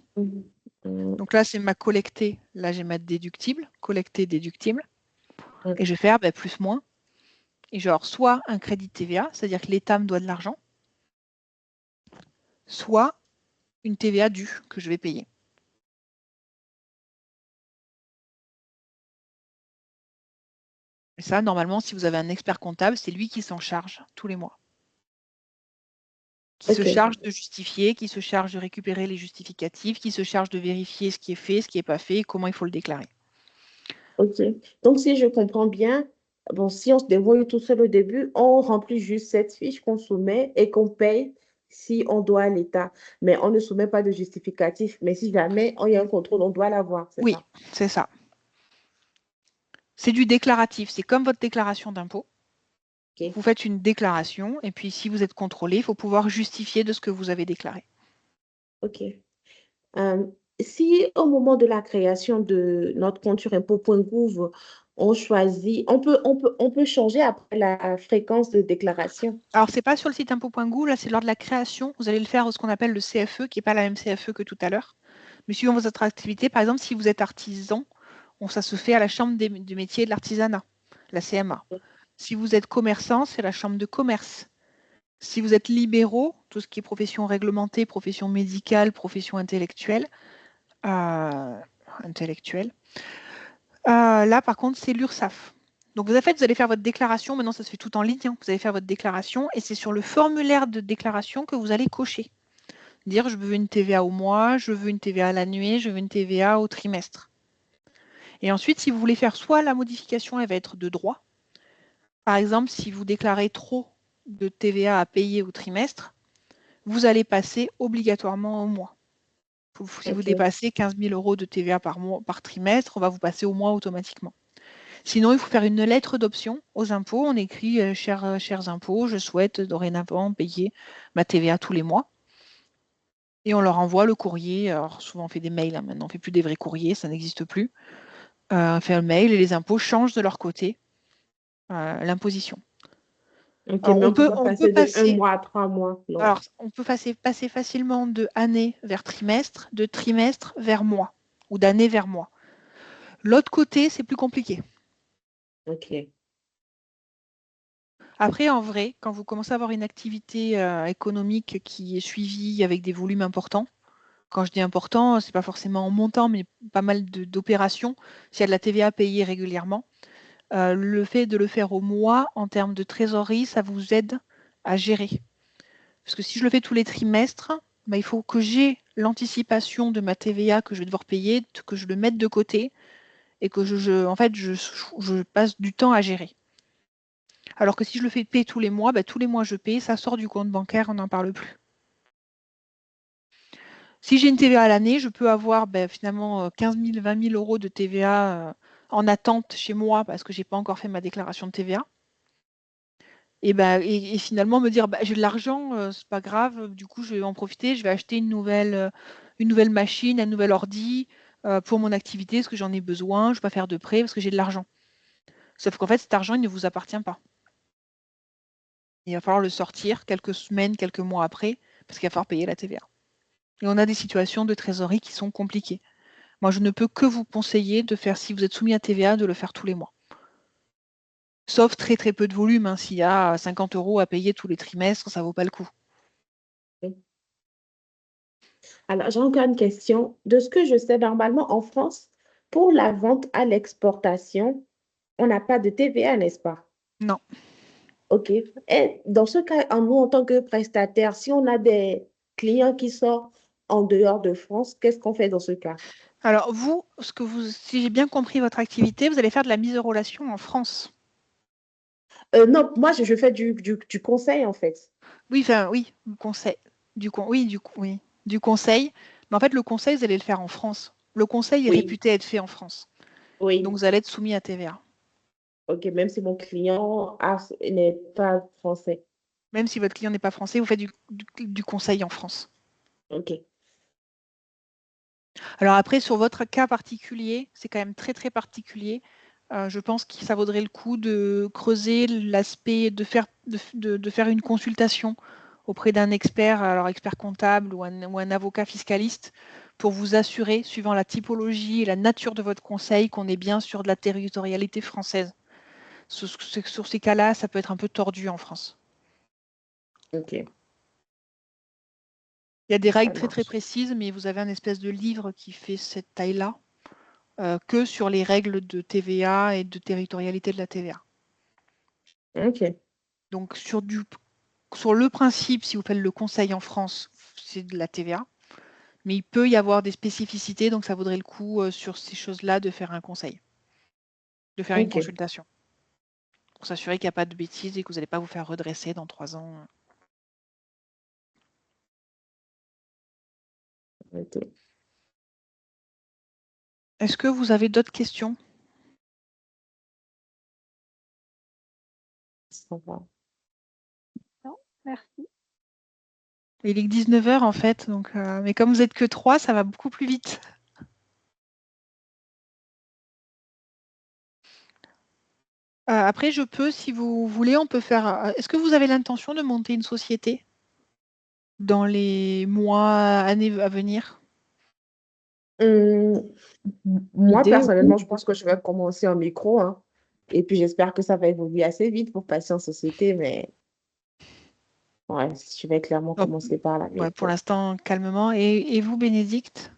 [SPEAKER 1] Donc là, c'est ma collectée. Là, j'ai ma déductible, collectée déductible. Et je vais faire plus moins. Et genre, soit un crédit de TVA, c'est-à-dire que l'État me doit de l'argent, soit une TVA due que je vais payer. Et ça, normalement, si vous avez un expert comptable, c'est lui qui s'en charge tous les mois. Qui se charge de justifier, qui se charge de récupérer les justificatifs, qui se charge de vérifier ce qui est fait, ce qui n'est pas fait, et comment il faut le déclarer.
[SPEAKER 2] OK. Donc, si je comprends bien, bon, si on se débrouille tout seul au début, on remplit juste cette fiche qu'on soumet et qu'on paye si on doit à l'État. Mais on ne soumet pas de justificatif. Mais si jamais il y a un contrôle, on doit l'avoir.
[SPEAKER 1] Oui, c'est ça. C'est du déclaratif. C'est comme votre déclaration d'impôt.
[SPEAKER 2] Okay.
[SPEAKER 1] Vous faites une déclaration et puis si vous êtes contrôlé, il faut pouvoir justifier de ce que vous avez déclaré.
[SPEAKER 2] OK. Si au moment de la création de notre compte sur impôt.gouv, on choisit, on peut changer après la fréquence de déclaration.
[SPEAKER 1] Alors, ce n'est pas sur le site impôt.gouv, là, c'est lors de la création. Vous allez le faire ce qu'on appelle le CFE, qui n'est pas la même CFE que tout à l'heure. Mais suivant votre activité, par exemple, si vous êtes artisan, ça se fait à la Chambre des métiers et de l'artisanat, la CMA. Si vous êtes commerçant, c'est la Chambre de commerce. Si vous êtes libéraux, tout ce qui est profession réglementée, profession médicale, profession intellectuelle, là, par contre, c'est l'URSSAF. Donc, vous allez faire votre déclaration. Maintenant, ça se fait tout en ligne. Hein. Vous allez faire votre déclaration et c'est sur le formulaire de déclaration que vous allez cocher. Dire, je veux une TVA au mois, je veux une TVA à l'année, je veux une TVA au trimestre. Et ensuite, si vous voulez faire soit la modification, elle va être de droit. Par exemple, si vous déclarez trop de TVA à payer au trimestre, vous allez passer obligatoirement au mois. Si vous dépassez 15 000 € de TVA par trimestre, on va vous passer au mois automatiquement. Sinon, il faut faire une lettre d'option aux impôts. On écrit chers impôts, je souhaite dorénavant payer ma TVA tous les mois. Et on leur envoie le courrier. Alors, souvent, on fait des mails. Hein, maintenant, on ne fait plus des vrais courriers, ça n'existe plus. On fait un mail et les impôts changent de leur côté l'imposition.
[SPEAKER 2] Ok,
[SPEAKER 1] Alors,
[SPEAKER 2] mais on peut pas passer de 1 mois à 3 mois, non.
[SPEAKER 1] on peut passer facilement de année vers trimestre, de trimestre vers mois, ou d'année vers mois. L'autre côté, c'est plus compliqué.
[SPEAKER 2] Ok.
[SPEAKER 1] Après, en vrai, quand vous commencez à avoir une activité économique qui est suivie avec des volumes importants, quand je dis important, c'est pas forcément en montant, mais pas mal d'opérations, s'il y a de la TVA payée régulièrement, le fait de le faire au mois, en termes de trésorerie, ça vous aide à gérer. Parce que si je le fais tous les trimestres, bah, il faut que j'ai l'anticipation de ma TVA que je vais devoir payer, que je le mette de côté et que en fait, je passe du temps à gérer. Alors que si je le fais payer tous les mois, bah, tous les mois je paye, ça sort du compte bancaire, on n'en parle plus. Si j'ai une TVA à l'année, je peux avoir finalement 15 000, 20 000 euros de TVA en attente chez moi parce que je n'ai pas encore fait ma déclaration de TVA. Et finalement me dire j'ai de l'argent, c'est pas grave, du coup je vais en profiter, je vais acheter une nouvelle machine, un nouvel ordi pour mon activité, parce que j'en ai besoin, je ne vais pas faire de prêt parce que j'ai de l'argent. Sauf qu'en fait cet argent il ne vous appartient pas. Il va falloir le sortir quelques semaines, quelques mois après, parce qu'il va falloir payer la TVA. Et on a des situations de trésorerie qui sont compliquées. Moi je ne peux que vous conseiller de faire, si vous êtes soumis à TVA, de le faire tous les mois. Sauf très très peu de volume, hein. S'il y a 50 euros à payer tous les trimestres, ça ne vaut pas le coup.
[SPEAKER 2] Alors, j'ai encore une question. De ce que je sais, normalement, en France, pour la vente à l'exportation, on n'a pas de TVA, n'est-ce pas?
[SPEAKER 1] Non.
[SPEAKER 2] OK. Et dans ce cas, nous, en tant que prestataire, si on a des clients qui sortent en dehors de France, qu'est-ce qu'on fait dans ce cas?
[SPEAKER 1] Alors vous, si j'ai bien compris votre activité, vous allez faire de la mise en relation en France.
[SPEAKER 2] Non, moi, je fais du conseil, en fait.
[SPEAKER 1] Oui, enfin oui, conseil. Du conseil. Mais en fait, le conseil, vous allez le faire en France. Le conseil est
[SPEAKER 2] Oui,
[SPEAKER 1] réputé être fait en France. Donc
[SPEAKER 2] oui.
[SPEAKER 1] vous allez être soumis à TVA.
[SPEAKER 2] OK, même si mon client n'est pas français.
[SPEAKER 1] Même si votre client n'est pas français, vous faites du conseil en France.
[SPEAKER 2] OK.
[SPEAKER 1] Alors après, sur votre cas particulier, c'est quand même très très particulier. Je pense que ça vaudrait le coup de creuser l'aspect, de faire une consultation auprès d'un expert, alors expert comptable ou un avocat fiscaliste, pour vous assurer, suivant la typologie et la nature de votre conseil, qu'on est bien sur de la territorialité française. Sur ces cas-là, ça peut être un peu tordu en France.
[SPEAKER 2] OK,
[SPEAKER 1] Il y a des
[SPEAKER 2] ça
[SPEAKER 1] règles très très
[SPEAKER 2] marche.
[SPEAKER 1] précises, mais vous avez un espèce de livre qui fait cette taille-là. Que sur les règles de TVA et de territorialité de la TVA.
[SPEAKER 2] OK.
[SPEAKER 1] Donc sur le principe, si vous faites le conseil en France, c'est de la TVA, mais il peut y avoir des spécificités, donc ça vaudrait le coup sur ces choses-là de faire un conseil, de faire une
[SPEAKER 2] OK.
[SPEAKER 1] consultation, pour s'assurer qu'il n'y a pas de bêtises et que vous n'allez pas vous faire redresser dans 3 ans.
[SPEAKER 2] OK.
[SPEAKER 1] Est-ce que vous avez d'autres questions?
[SPEAKER 2] Ça va.
[SPEAKER 4] Non, merci.
[SPEAKER 1] Il est que 19h en fait, donc, mais comme vous n'êtes que 3, ça va beaucoup plus vite. Après, je peux, si vous voulez, on peut faire. Est-ce que vous avez l'intention de monter une société dans les mois, années à venir?
[SPEAKER 2] Hum, Moi,
[SPEAKER 3] L'idée, oui.
[SPEAKER 2] personnellement, je pense que je vais commencer en micro, hein. Et puis, j'espère que ça va évoluer assez vite pour passer en société, mais ouais, je vais clairement
[SPEAKER 1] Bon,
[SPEAKER 2] commencer par la
[SPEAKER 1] ouais, pour
[SPEAKER 2] micro.
[SPEAKER 1] l'instant, calmement. Et vous, Bénédicte?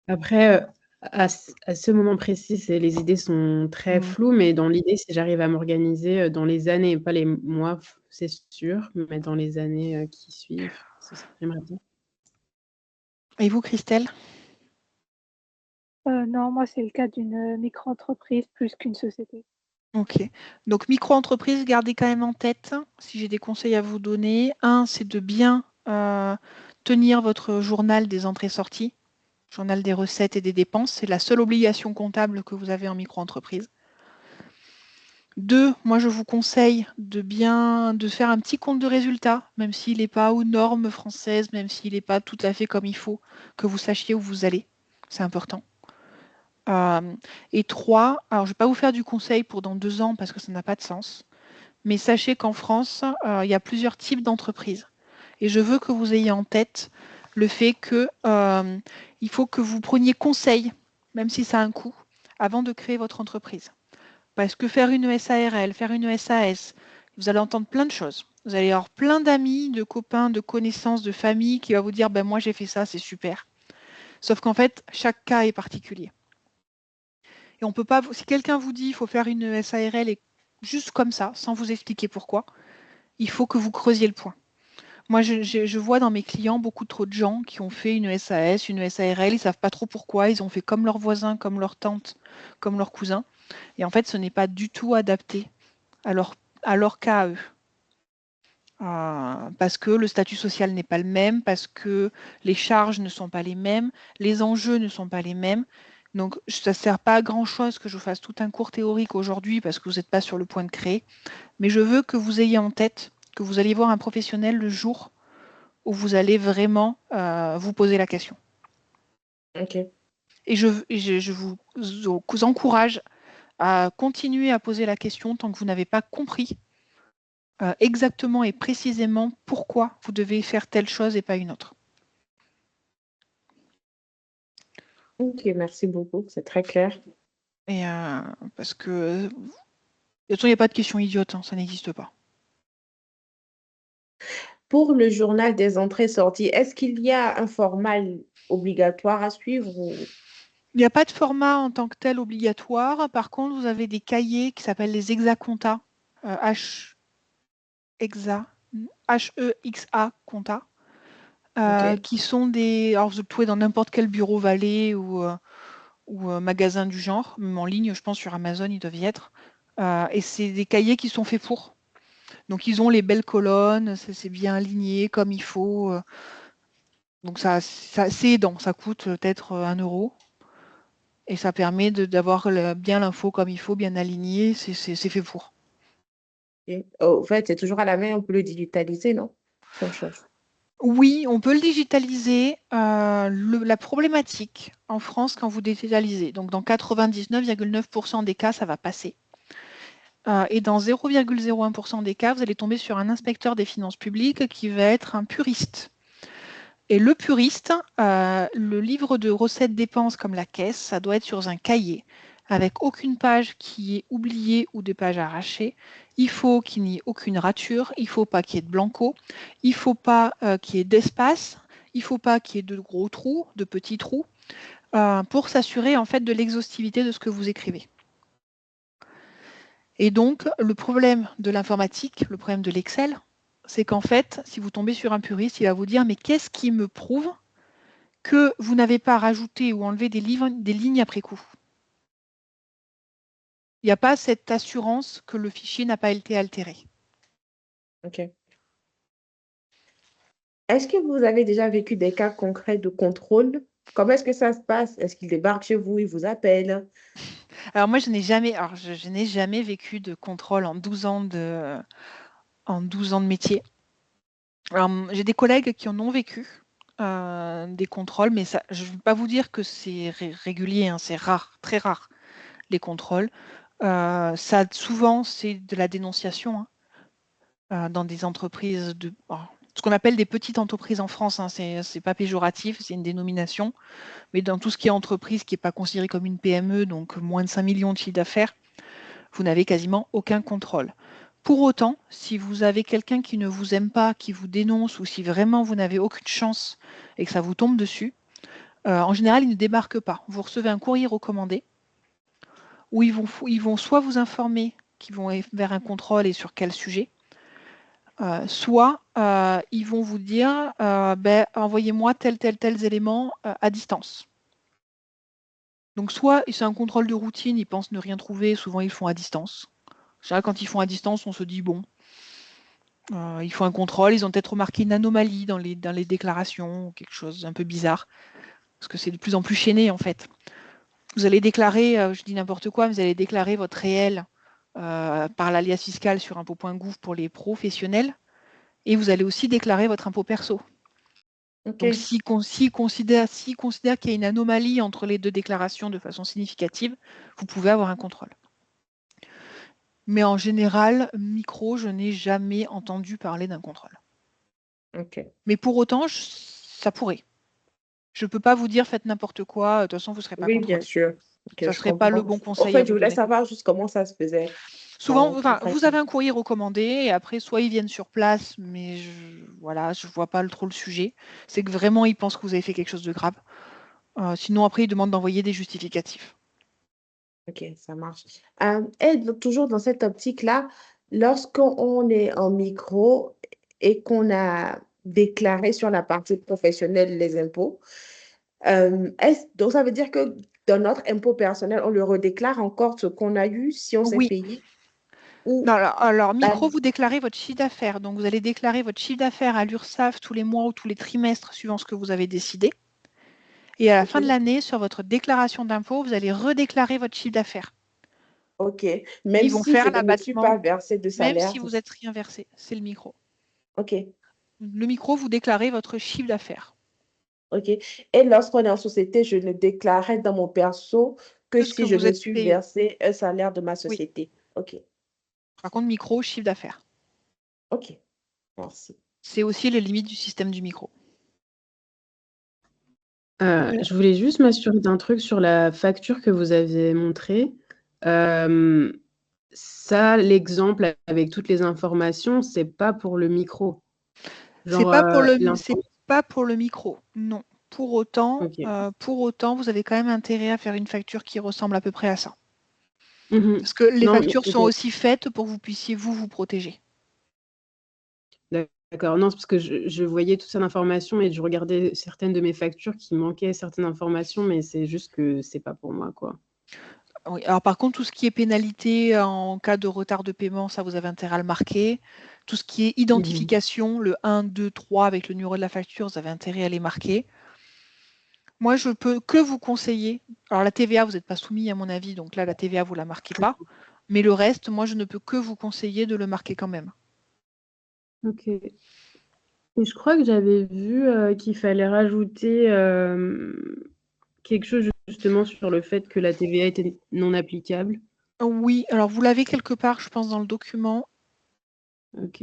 [SPEAKER 3] Après, à ce moment précis, les idées sont très
[SPEAKER 1] Hmm.
[SPEAKER 3] floues, mais dans l'idée, si j'arrive à m'organiser dans les années, pas les mois, c'est sûr, mais dans les années qui suivent, j'aimerais bien.
[SPEAKER 1] Et vous, Christelle?
[SPEAKER 4] Non, moi, c'est le cas d'une micro-entreprise plus qu'une société.
[SPEAKER 1] Ok. Donc, micro-entreprise, gardez quand même en tête, si j'ai des conseils à vous donner. Un, c'est de bien tenir votre journal des entrées-sorties, journal des recettes et des dépenses. C'est la seule obligation comptable que vous avez en micro-entreprise. 2, moi je vous conseille de faire un petit compte de résultats, même s'il n'est pas aux normes françaises, même s'il n'est pas tout à fait comme il faut, que vous sachiez où vous allez. C'est important. Et 3, alors je ne vais pas vous faire du conseil pour dans 2 ans parce que ça n'a pas de sens, mais sachez qu'en France, il y a plusieurs types d'entreprises. Et je veux que vous ayez en tête le fait que il faut que vous preniez conseil, même si ça a un coût, avant de créer votre entreprise. Parce que faire une SARL, faire une SAS, vous allez entendre plein de choses. Vous allez avoir plein d'amis, de copains, de connaissances, de famille qui va vous dire moi j'ai fait ça, c'est super. Sauf qu'en fait, chaque cas est particulier. Et on peut pas, si quelqu'un vous dit il faut faire une SARL et juste comme ça, sans vous expliquer pourquoi, il faut que vous creusiez le point. Moi, je vois dans mes clients beaucoup trop de gens qui ont fait une SAS, une SARL, ils ne savent pas trop pourquoi, ils ont fait comme leurs voisins, comme leur tante, comme leurs cousins. Et en fait, ce n'est pas du tout adapté à leur cas à eux. Parce que le statut social n'est pas le même, parce que les charges ne sont pas les mêmes, les enjeux ne sont pas les mêmes. Donc, ça ne sert pas à grand-chose que je fasse tout un cours théorique aujourd'hui parce que vous n'êtes pas sur le point de créer. Mais je veux que vous ayez en tête que vous allez voir un professionnel le jour où vous allez vraiment vous poser la question.
[SPEAKER 2] Ok.
[SPEAKER 1] Et je vous encourage à continuer à poser la question tant que vous n'avez pas compris exactement et précisément pourquoi vous devez faire telle chose et pas une autre.
[SPEAKER 2] Ok, merci beaucoup, c'est très clair.
[SPEAKER 1] Et parce que de toute façon, il n'y a pas de question idiote, hein, ça n'existe pas.
[SPEAKER 2] Pour le journal des entrées-sorties, est-ce qu'il y a un format obligatoire à suivre ou...
[SPEAKER 1] Il n'y a pas de format en tant que tel obligatoire. Par contre, vous avez des cahiers qui s'appellent les hexaconta, Hexa, H-E-X-A compta,
[SPEAKER 2] Ok.
[SPEAKER 1] qui sont des. Alors, vous le trouvez dans n'importe quel bureau Vallée ou magasin du genre, même en ligne, je pense sur Amazon, ils doivent y être. Et c'est des cahiers qui sont faits pour. Donc, ils ont les belles colonnes, c'est bien aligné comme il faut. Donc, c'est aidant, ça coûte peut-être 1 euro. Et ça permet d'avoir bien l'info comme il faut, bien aligné, c'est fait pour.
[SPEAKER 2] Ok. Oh, en fait, c'est toujours à la main, on peut le digitaliser, non? Sans change.
[SPEAKER 1] Oui, on peut le digitaliser. La problématique en France, quand vous digitalisez, donc dans 99,9% des cas, ça va passer. Et dans 0,01% des cas, vous allez tomber sur un inspecteur des finances publiques qui va être un puriste. Et le puriste, le livre de recettes dépenses comme la caisse, ça doit être sur un cahier, avec aucune page qui est oubliée ou des pages arrachées. Il faut qu'il n'y ait aucune rature, il ne faut pas qu'il y ait de blanco, il ne faut pas qu'il y ait d'espace, il ne faut pas qu'il y ait de gros trous, de petits trous, pour s'assurer en fait de l'exhaustivité de ce que vous écrivez. Et donc, le problème de l'informatique, le problème de l'Excel, c'est qu'en fait, si vous tombez sur un puriste, il va vous dire « mais qu'est-ce qui me prouve que vous n'avez pas rajouté ou enlevé des lignes après coup ?» Il n'y a pas cette assurance que le fichier n'a pas été altéré.
[SPEAKER 2] Ok. Est-ce que vous avez déjà vécu des cas concrets de contrôle? Comment est-ce que ça se passe? Est-ce qu'ils débarquent chez vous, ils vous appellent?
[SPEAKER 1] Alors moi, je n'ai jamais vécu de contrôle en 12 ans de métier. Alors, j'ai des collègues qui en ont vécu des contrôles, mais ça, je ne vais pas vous dire que c'est régulier, hein, c'est rare, très rare, les contrôles. Ça, souvent, c'est de la dénonciation dans des entreprises ce qu'on appelle des petites entreprises en France, hein, c'est pas péjoratif, c'est une dénomination, mais dans tout ce qui est entreprise qui n'est pas considéré comme une PME, donc moins de 5 millions de chiffre d'affaires, vous n'avez quasiment aucun contrôle. Pour autant, si vous avez quelqu'un qui ne vous aime pas, qui vous dénonce, ou si vraiment vous n'avez aucune chance et que ça vous tombe dessus, en général, ils ne débarquent pas. Vous recevez un courrier recommandé où ils vont soit vous informer qu'ils vont vers un contrôle et sur quel sujet, soit ils vont vous dire envoyez-moi tels éléments à distance. Donc soit c'est un contrôle de routine, ils pensent ne rien trouver, souvent ils le font à distance. Quand ils font à distance, on se dit bon, ils font un contrôle, ils ont peut-être remarqué une anomalie dans les déclarations, quelque chose un peu bizarre, parce que c'est de plus en plus chaîné en fait. Vous allez déclarer, je dis n'importe quoi, vous allez déclarer votre réel par l'alias fiscal sur impôt.gouv pour les professionnels, et vous allez aussi déclarer votre impôt perso.
[SPEAKER 2] Ok.
[SPEAKER 1] Donc s'ils considèrent qu'il y a une anomalie entre les deux déclarations de façon significative, vous pouvez avoir un contrôle. Mais en général, micro, je n'ai jamais entendu parler d'un contrôle.
[SPEAKER 2] OK.
[SPEAKER 1] Mais pour autant, ça pourrait. Je ne peux pas vous dire faites n'importe quoi, de toute façon, vous ne serez pas
[SPEAKER 2] Oui, bien
[SPEAKER 1] contrôlé.
[SPEAKER 2] sûr. OK,
[SPEAKER 1] Ça ne
[SPEAKER 2] je
[SPEAKER 1] serait pas le
[SPEAKER 2] comprends.
[SPEAKER 1] bon
[SPEAKER 2] En
[SPEAKER 1] conseil à
[SPEAKER 2] fait, je
[SPEAKER 1] vous
[SPEAKER 2] voulais
[SPEAKER 1] donner.
[SPEAKER 2] savoir juste comment ça se faisait.
[SPEAKER 1] Souvent,
[SPEAKER 2] Donc,
[SPEAKER 1] vous avez un courrier recommandé et après, soit ils viennent sur place, mais voilà, je vois pas trop le sujet. C'est que vraiment, ils pensent que vous avez fait quelque chose de grave. Sinon, après, ils demandent d'envoyer des justificatifs.
[SPEAKER 2] OK, ça marche. Et toujours dans cette optique-là, lorsqu'on est en micro et qu'on a déclaré sur la partie professionnelle les impôts, donc ça veut dire que dans notre impôt personnel, on le redéclare encore ce qu'on a eu si on s'est
[SPEAKER 1] Oui.
[SPEAKER 2] payé? Ou
[SPEAKER 1] Non, alors, micro,
[SPEAKER 2] Ah,
[SPEAKER 1] vous déclarez votre chiffre d'affaires. Donc, vous allez déclarer votre chiffre d'affaires à l'URSSAF tous les mois ou tous les trimestres, suivant ce que vous avez décidé. Et à la fin de
[SPEAKER 2] OK,
[SPEAKER 1] l'année, sur votre déclaration d'impôt, vous allez redéclarer votre chiffre d'affaires.
[SPEAKER 2] OK.
[SPEAKER 1] Et
[SPEAKER 2] Même
[SPEAKER 1] ils vont
[SPEAKER 2] si
[SPEAKER 1] faire
[SPEAKER 2] je ne me suis pas
[SPEAKER 1] l'abattement,
[SPEAKER 2] versé de
[SPEAKER 1] même
[SPEAKER 2] salaire.
[SPEAKER 1] si vous êtes rien versé. C'est le micro.
[SPEAKER 2] OK,
[SPEAKER 1] Le micro, vous déclarez votre chiffre d'affaires.
[SPEAKER 2] OK. Et lorsqu'on est en société, je ne déclarerai dans mon perso que
[SPEAKER 1] Que ce que
[SPEAKER 2] si je
[SPEAKER 1] vous
[SPEAKER 2] me
[SPEAKER 1] êtes
[SPEAKER 2] suis
[SPEAKER 1] payé.
[SPEAKER 2] versé un salaire de ma
[SPEAKER 1] Oui.
[SPEAKER 2] société. OK,
[SPEAKER 1] Par contre, micro, chiffre d'affaires.
[SPEAKER 2] OK. Merci.
[SPEAKER 1] C'est aussi les limites du système du micro.
[SPEAKER 3] Je voulais juste m'assurer d'un truc sur la facture que vous aviez montrée. Ça, l'exemple avec toutes les informations, c'est pas pour le micro?
[SPEAKER 1] C'est
[SPEAKER 3] Genre,
[SPEAKER 1] pas pour le
[SPEAKER 3] l'info
[SPEAKER 1] micro, non. Pour autant,
[SPEAKER 3] OK.
[SPEAKER 1] vous avez quand même intérêt à faire une facture qui ressemble à peu près à ça.
[SPEAKER 3] Mmh.
[SPEAKER 1] Parce que les
[SPEAKER 3] Non,
[SPEAKER 1] factures sont
[SPEAKER 3] OK.
[SPEAKER 1] aussi faites pour que vous puissiez vous protéger.
[SPEAKER 3] D'accord. Non, c'est parce que je voyais toute cette information et je regardais certaines de mes factures qui manquaient certaines informations, mais c'est juste que c'est pas pour moi, quoi.
[SPEAKER 1] Oui, alors par contre, tout ce qui est pénalité en cas de retard de paiement, ça vous avez intérêt à le marquer. Tout ce qui est
[SPEAKER 3] Mmh.
[SPEAKER 1] identification, le 1, 2, 3 avec le numéro de la facture, vous avez intérêt à les marquer. Moi, je peux que vous conseiller. Alors la TVA, vous n'êtes pas soumis à mon avis, donc là, la TVA, vous ne la marquez pas. Mais le reste, moi, je ne peux que vous conseiller de le marquer quand même.
[SPEAKER 3] OK. Et je crois que j'avais vu, qu'il fallait rajouter, quelque chose justement sur le fait que la TVA était non applicable.
[SPEAKER 1] Oui, alors vous l'avez quelque part, je pense, dans le document.
[SPEAKER 3] OK.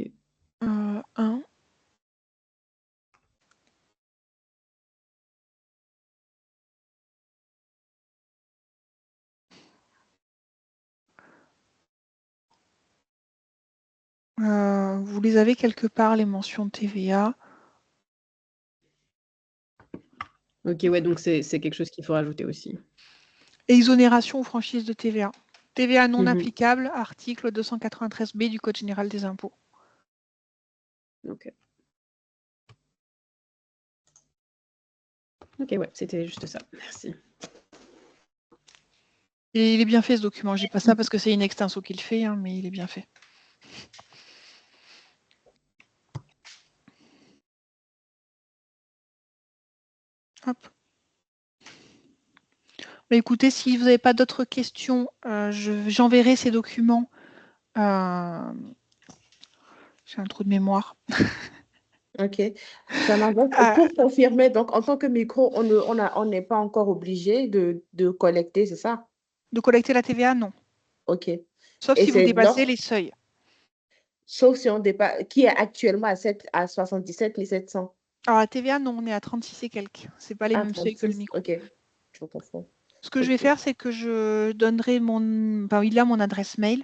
[SPEAKER 1] 1. Vous les avez quelque part, les mentions TVA.
[SPEAKER 3] OK, ouais, donc c'est quelque chose qu'il faut rajouter aussi.
[SPEAKER 1] Exonération ou franchise de TVA. TVA non
[SPEAKER 3] Mmh.
[SPEAKER 1] applicable, article 293B du Code général des impôts.
[SPEAKER 3] OK. OK, ouais, c'était juste ça. Merci.
[SPEAKER 1] Et il est bien fait ce document. Je dis pas ça parce que c'est une extenso qui le fait, hein, mais il est bien fait. Hop. Bah, écoutez, si vous n'avez pas d'autres questions, j'enverrai ces documents. J'ai un trou de mémoire.
[SPEAKER 2] OK. Ça marche. Donc, pour confirmer, donc en tant que micro, on n'est pas encore obligé de collecter, c'est ça?
[SPEAKER 1] De collecter la TVA, non.
[SPEAKER 2] OK.
[SPEAKER 1] Sauf
[SPEAKER 2] Et
[SPEAKER 1] si vous
[SPEAKER 2] c'est
[SPEAKER 1] dépassez les seuils.
[SPEAKER 2] sauf si on dépasse, qui est actuellement à 77 700.
[SPEAKER 1] Alors la TVA, non, on est à 36 et quelques. C'est pas les
[SPEAKER 2] Ah,
[SPEAKER 1] mêmes seuils que le
[SPEAKER 2] 36.
[SPEAKER 1] micro.
[SPEAKER 2] OK. Je confonds.
[SPEAKER 1] Ce que je vais
[SPEAKER 2] OK.
[SPEAKER 1] faire, c'est que je donnerai il a mon adresse mail.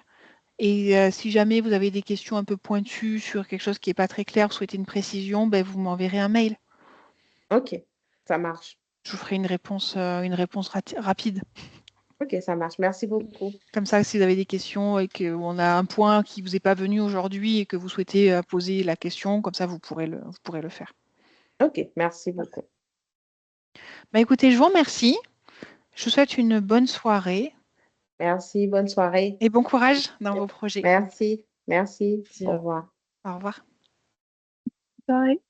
[SPEAKER 1] Et si jamais vous avez des questions un peu pointues sur quelque chose qui n'est pas très clair, vous souhaitez une précision, ben, vous m'enverrez un mail.
[SPEAKER 2] OK. Ça marche.
[SPEAKER 1] Je vous ferai une réponse rapide.
[SPEAKER 2] OK, ça marche. Merci beaucoup.
[SPEAKER 1] Comme ça, si vous avez des questions et qu'on a un point qui ne vous est pas venu aujourd'hui et que vous souhaitez poser la question, comme ça, vous pourrez le faire.
[SPEAKER 2] OK, merci beaucoup.
[SPEAKER 1] Bah, écoutez, je vous remercie. Je vous souhaite une bonne soirée
[SPEAKER 2] Merci, bonne soirée.
[SPEAKER 1] et bon courage dans vos projets.
[SPEAKER 2] Merci. Merci.
[SPEAKER 3] Merci,
[SPEAKER 2] Au revoir.
[SPEAKER 1] Au revoir.
[SPEAKER 4] Bye.